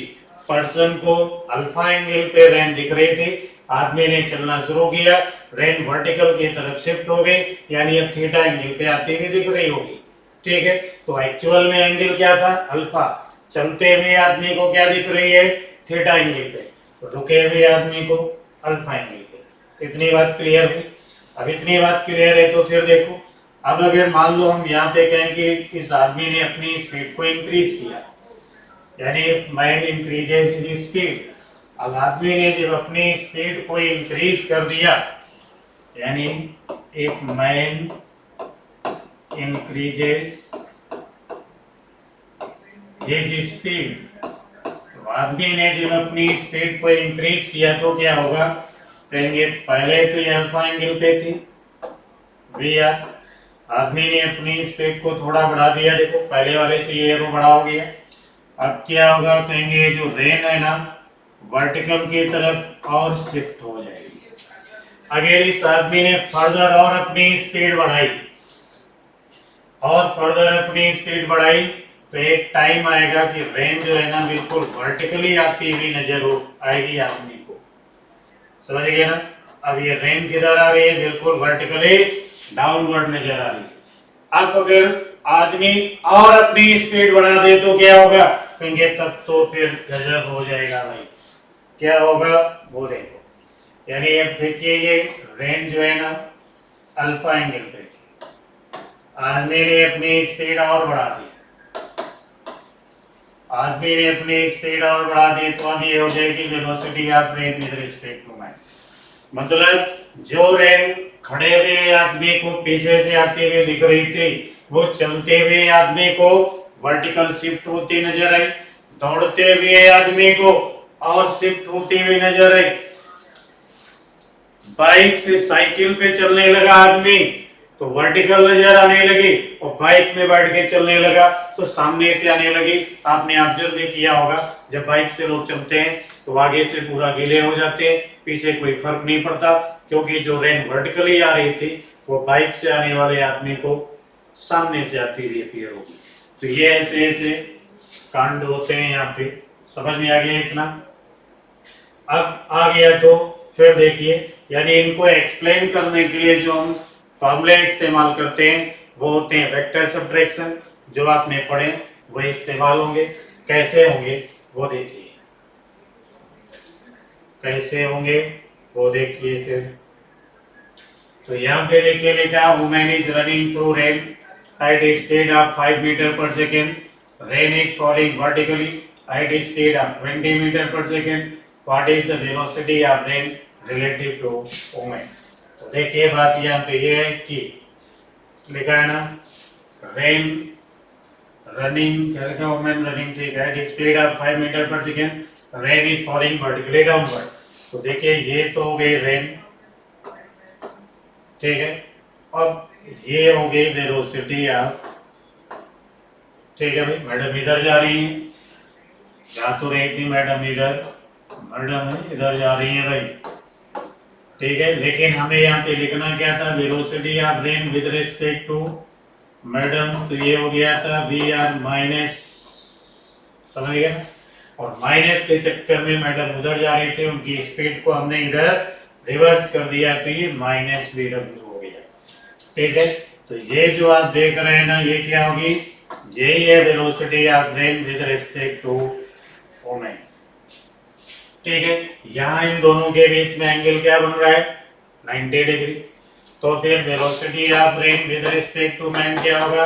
पर्सन को अल्फा एंगल पे रेन दिख रही थी, आदमी ने चलना शुरू किया, रेन वर्टिकल की तरफ शिफ्ट हो गई, यानी अब थीटा एंगल पे आती हुई दिख रही होगी। ठीक है, तो एक्चुअल में एंगल क्या था, अल्फा। चलते हुए आदमी को क्या दिख रही है, थीटा एंगल पे, तो रुके हुए आदमी को अल्फा एंगल पे। इतनी बात क्लियर हुई। अब इतनी बात क्लियर है तो फिर देखो, अब अगर मान लो हम यहाँ पे कहें कि इस आदमी ने अपनी स्पीड को इंक्रीज किया, यानी माइंड इंक्रीजेस हिज स्पीड, अब आदमी ने जब अपनी स्पीड को इंक्रीज कर दिया, यानी if man increases his speed, तो आदमी ने जब अपनी स्पीड को इंक्रीज किया तो क्या होगा, कहेंगे पहले तो ये अल्फा एंगल पे थी वी आर, आदमी ने अपनी स्पीड को थोड़ा बढ़ा दिया, देखो पहले वाले से ये एरो बड़ा हो गया। अब क्या होगा, कहेंगे जो रेन है ना वर्टिकल की तरफ और शिफ्ट हो जाएगी। अगर इस आदमी ने फर्दर और अपनी स्पीड बढ़ाई और फर्दर अपनी स्पीड बढ़ाई तो एक टाइम आएगा कि रेन जो है ना बिल्कुल वर्टिकली आती हुई नजर आएगी आदमी को, समझ गए ना। अब ये रेन किधर आ रही है, बिल्कुल वर्टिकली डाउनवर्ड नजर आ रही है। अब अगर आदमी और अपनी स्पीड बढ़ा दे तो क्या होगा, कहेंगे तब तो फिर गजब हो जाएगा भाई, क्या होगा वो देखो। यानी अब देखिए ये रेन जो है ना अल्फा एंगल पे, आदमी ने अपनी स्पीड और बढ़ा दी, आदमी ने अपनी स्पीड और बढ़ा दी तो अब ये हो जाएगी velocity of rain with respect to man. मतलब जो रेन खड़े हुए आदमी को पीछे से आते हुए दिख रही थी, वो चलते हुए आदमी को वर्टिकल शिफ्ट होती नजर आई, दौड़ते हुए आदमी को और शिफ्ट होती हुई नजर आई, बाइक से साइकिल पे चलने लगा आदमी तो वर्टिकल नजर आने लगी, और बाइक में बैठ के चलने लगा तो सामने से आने लगी। आपने ऑब्जर्व भी किया होगा जब बाइक से लोग चलते हैं तो आगे से पूरा गीले हो जाते हैं, पीछे कोई फर्क नहीं पड़ता, क्योंकि जो रेन वर्टिकली आ रही थी वो बाइक से आने वाले आदमी को सामने से आती हुई अपीयर होगी। तो ये ऐसे ऐसे कांड होते हैं यहाँ पे, समझ में आ गया इतना। अब आ गया तो फिर देखिए, यानी इनको एक्सप्लेन करने के लिए जो हम फॉर्मूले इस्तेमाल करते हैं वो होते हैं वेक्टर सब्ट्रैक्शन, जो आपने पढ़े वही इस्तेमाल होंगे। कैसे होंगे वो देखिए, कैसे होंगे वो देखिए फिर। तो यहाँ पे देखिए लिखा women is running through rain at a speed of 5 meter per second, rain is falling vertically at a speed of 20 meter per second, what is the velocity of rain relative to woman। तो देखिए बात यहाँ पे ये है कि लिखा है ना रेन रनिंग, क्या लिखा वुमेन रनिंग, ठीक है, at a speed of 5 meter per second, rain is falling vertically downward। तो देखिए ये तो हो गई रेन, ठीक है, अब ये हो गई वेलोसिटी ऑफ, ठीक है भाई, मैडम इधर जा रही है, जा तो रही थी मैडम इधर, मैडम इधर जा रही है भाई, ठीक है, लेकिन हमें यहाँ पे लिखना क्या था, velocity of rain with respect to madam, तो ये हो गया था वी आर माइनस, समझ गए ना। और माइनस के चक्कर में मैडम उधर जा रहे थे, उनकी स्पीड को हमने इधर रिवर्स कर दिया तो ये माइनस वी डब्ल्यू हो गया, ठीक है। तो ये जो आप देख रहे हैं ना ये क्या होगी, यही है velocity of rain with respect to woman, ठीक है। यहाँ इन दोनों के बीच में एंगल क्या बन रहा है, 90 डिग्री। तो फिर velocity of rain with respect to man क्या होगा,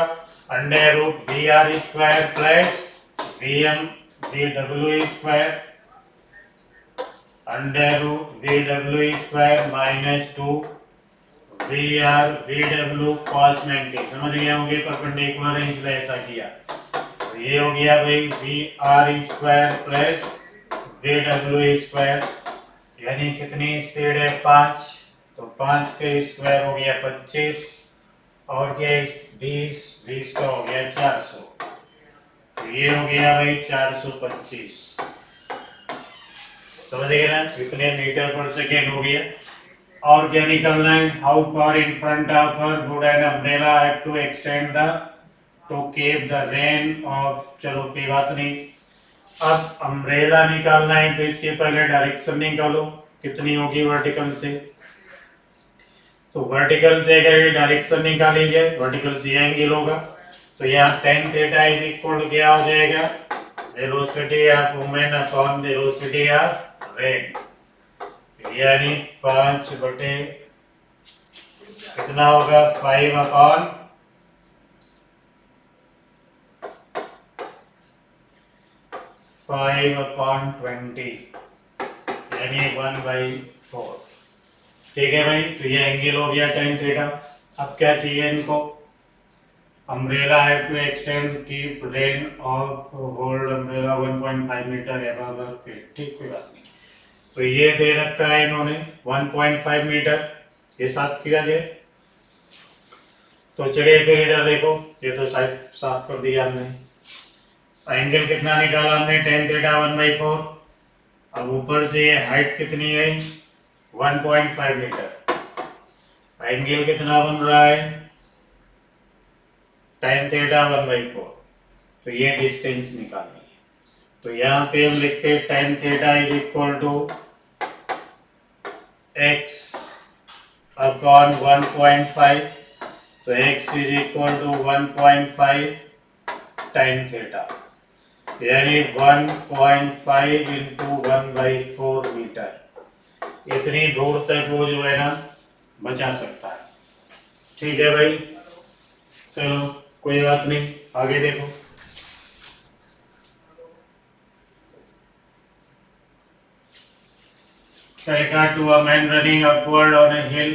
under root V R square plus V M V W square, under root V W square minus 2 V R V W cos 90, समझ गए होंगे परपेंडिकुलर है इसलिए ऐसा किया। तो ये हो गया भाई V R square plus V W square, यानी कितनी स्पीड है 5, तो 5 के स्क्वायर हो गया 25, और क्या 20, 20 का हो गया 400, तो ये हो गया भाई 425, समझ गए ना, कितने मीटर पर सेकेंड हो गया। और क्या निकलना है, how far in front of her would an umbrella have to extend the to keep the rain off, चलो कोई बात नहीं। अब अम्ब्रेला निकालना है तो इसके पहले डायरेक्शन निकालो, कितनी होगी वर्टिकल से, तो वर्टिकल से अगर डायरेक्शन निकाली जाए वर्टिकल से एंगल होगा, तो यहाँ tan theta is equal to क्या हो जाएगा, velocity of women upon velocity of rain, यानी 5 बटे कितना होगा 5 अपॉन 5 अपॉन 20, यानी 1/4। ठीक है भाई, तो ये एंगल हो गया tan थीटा। अब क्या चाहिए इनको, अम्ब्रेला है to extend keep rain off hold umbrella 1.5 metre above feet. ठीक, कोई बात नहीं। तो ये दे रखा है इन्होंने 1.5 मीटर, ये साफ किया जाए। तो चलिए फिर इधर देखो, ये तो साफ कर दिया हमने। एंगल कितना निकाला हमने, tan थीटा 1/4। अब ऊपर से ये हाइट कितनी है 1.5 मीटर, एंगल कितना बन रहा है tan थीटा 1/4। तो ये डिस्टेंस निकालनी है। तो यहाँ पे हम लिखते हैं tan theta is equal to x upon 1.5। तो x is equal to 1.5 tan theta, यानी 1.5 इंटू 1/4 मीटर। इतनी दूर तक वो जो है ना बचा सकता है। ठीक है भाई, चलो कोई बात नहीं, आगे देखो। To a man running upward on a hill,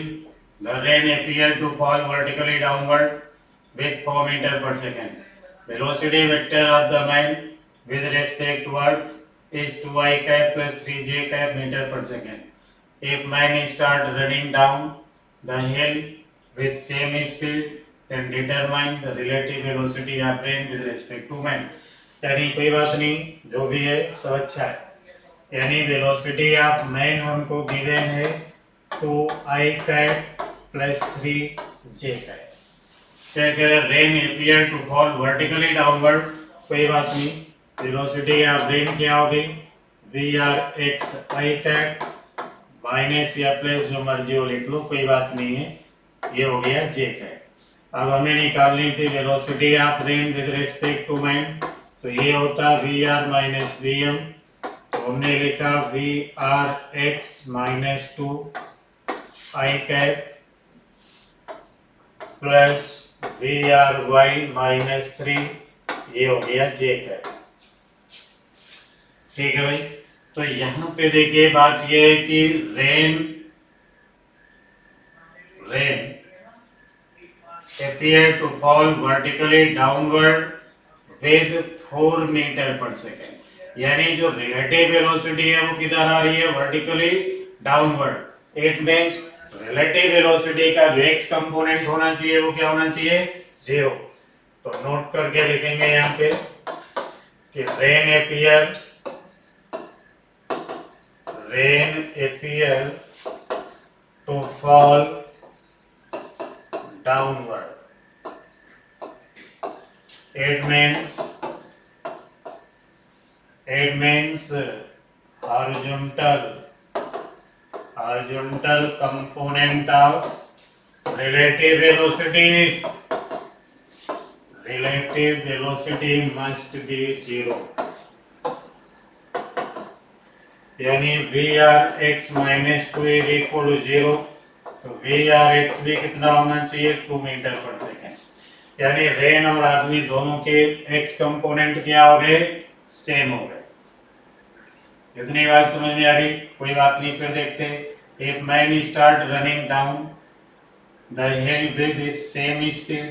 the rain appeared to fall vertically downward with 4 meters per second. Velocity vector of the man with respect to earth is 2I cap plus 3J cap meter per second. If man start running down the hill with same speed, then determine the relative velocity of rain with respect to man. यानी कोई बात नहीं, जो भी है सब अच्छा है। यानी वेलोसिटी ऑफ मैन हमको गिवन है 2I cap plus 3J cap. क्या कह रहे, rain appear to fall vertically downward, कोई बात नहीं। वेलोसिटी ऑफ रेन क्या होगी VRXI कैप माइनस या प्लस जो मर्जी हो लिख लो, कोई बात नहीं है, ये हो गया J कैप। अब हमें निकालनी थी velocity of rain with respect to man, तो ये होता VR माइनस VM। तो हमने लिखा VRX minus 2I cap plus VRY minus 3, ये हो गया J कैप। ठीक है भाई, तो यहाँ पे देखिए बात ये है कि rain appear to fall vertically downward with 4 metre per second. यानी जो रिलेटिव वेलोसिटी है वो किधर आ रही है, vertically downward. It means relative velocity का जो x कंपोनेंट होना चाहिए वो क्या होना चाहिए, 0। तो नोट करके लिखेंगे यहाँ पे कि rain appear to fall downward. It means horizontal component of relative velocity must be 0। यानी VRX minus 2 is equal to 0। तो VRX भी कितना होना चाहिए 2 मीटर पर सेकेंड। यानी रेन और आदमी दोनों के x कंपोनेंट क्या हो गए, सेम हो गए। इतनी बात समझ में आ गई, कोई बात नहीं। फिर देखते हैं, if man start running down the hill with same speed,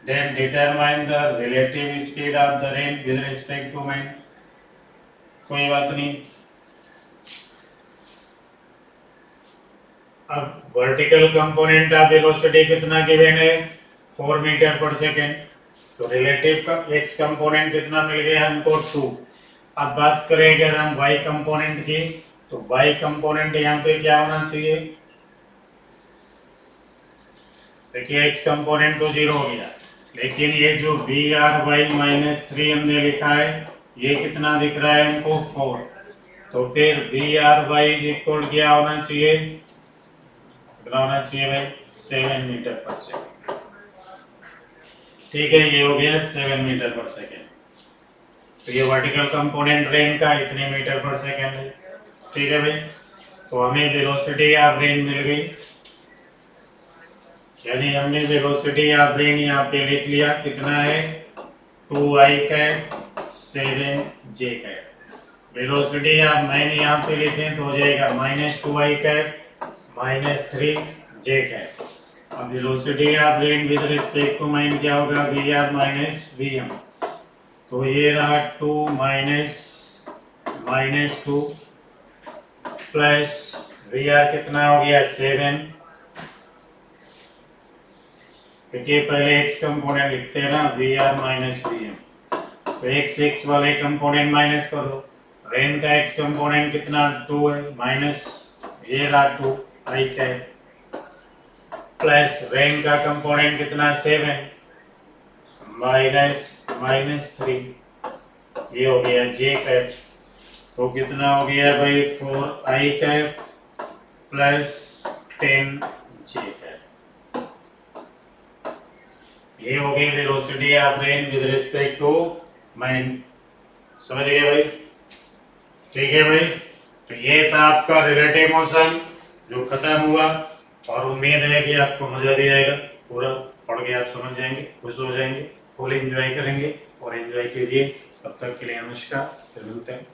then determine the relative speed of the rain with respect to man. कोई बात नहीं। अब वर्टिकल कंपोनेंट ऑफ वेलोसिटी कितना गिवन है 4 मीटर पर सेकेंड। तो रिलेटिव का x component कितना मिल गया हमको 2। अब बात करें अगर हम y कंपोनेंट की, तो y कंपोनेंट यहाँ पे क्या होना चाहिए, देखिए x कंपोनेंट तो 0 हो गया, लेकिन ये जो VRY माइनस 3 हमने लिखा है ये कितना दिख रहा है हमको 4। तो फिर VRY इज इक्वल क्या होना चाहिए, कितना होना चाहिए भाई 7 मीटर पर सेकेंड। ठीक है, ये हो गया 7 मीटर पर सेकेंड। तो ये वर्टिकल कंपोनेंट रेन का इतने मीटर पर सेकेंड है। ठीक है भाई, तो हमें वेलोसिटी ऑफ रेन मिल गई, यानी हमने वेलोसिटी ऑफ रेन यहाँ पे लिख लिया, कितना है 2I cap 7J cap. Velocity आप मैंने यहाँ पे लिखे तो हो जाएगा -2i कैप -3j कैप। अब वेलोसिटी आप लें विद रिस्पेक्ट टू माइन क्या होगा, vr -vm। तो ये रहा 2 -2 प्लस vr कितना हो गया 7, क्योंकि पहले x कंपोनेंट लिखते हैं ना vr -vm, तो x वाले कंपोनेंट माइनस कर दो। रेन का x कंपोनेंट कितना 2 है, माइनस ये रहा 2 i कैप, प्लस रेन का कंपोनेंट कितना 7 -3, ये हो गया j कैप। तो कितना हो गया भाई 4i cap plus 10j cap. ये हो गई velocity of rain with respect to man. समझ गए भाई? ठीक है भाई, तो ये था आपका रिलेटिव मोशन जो खत्म हुआ, और उम्मीद है कि आपको मजा भी आएगा। पूरा पढ़ के आप समझ जाएंगे, खुश हो जाएंगे, फुल एंजॉय करेंगे और एंजॉय कीजिए। तब तक के लिए नमस्कार, फिर मिलते हैं।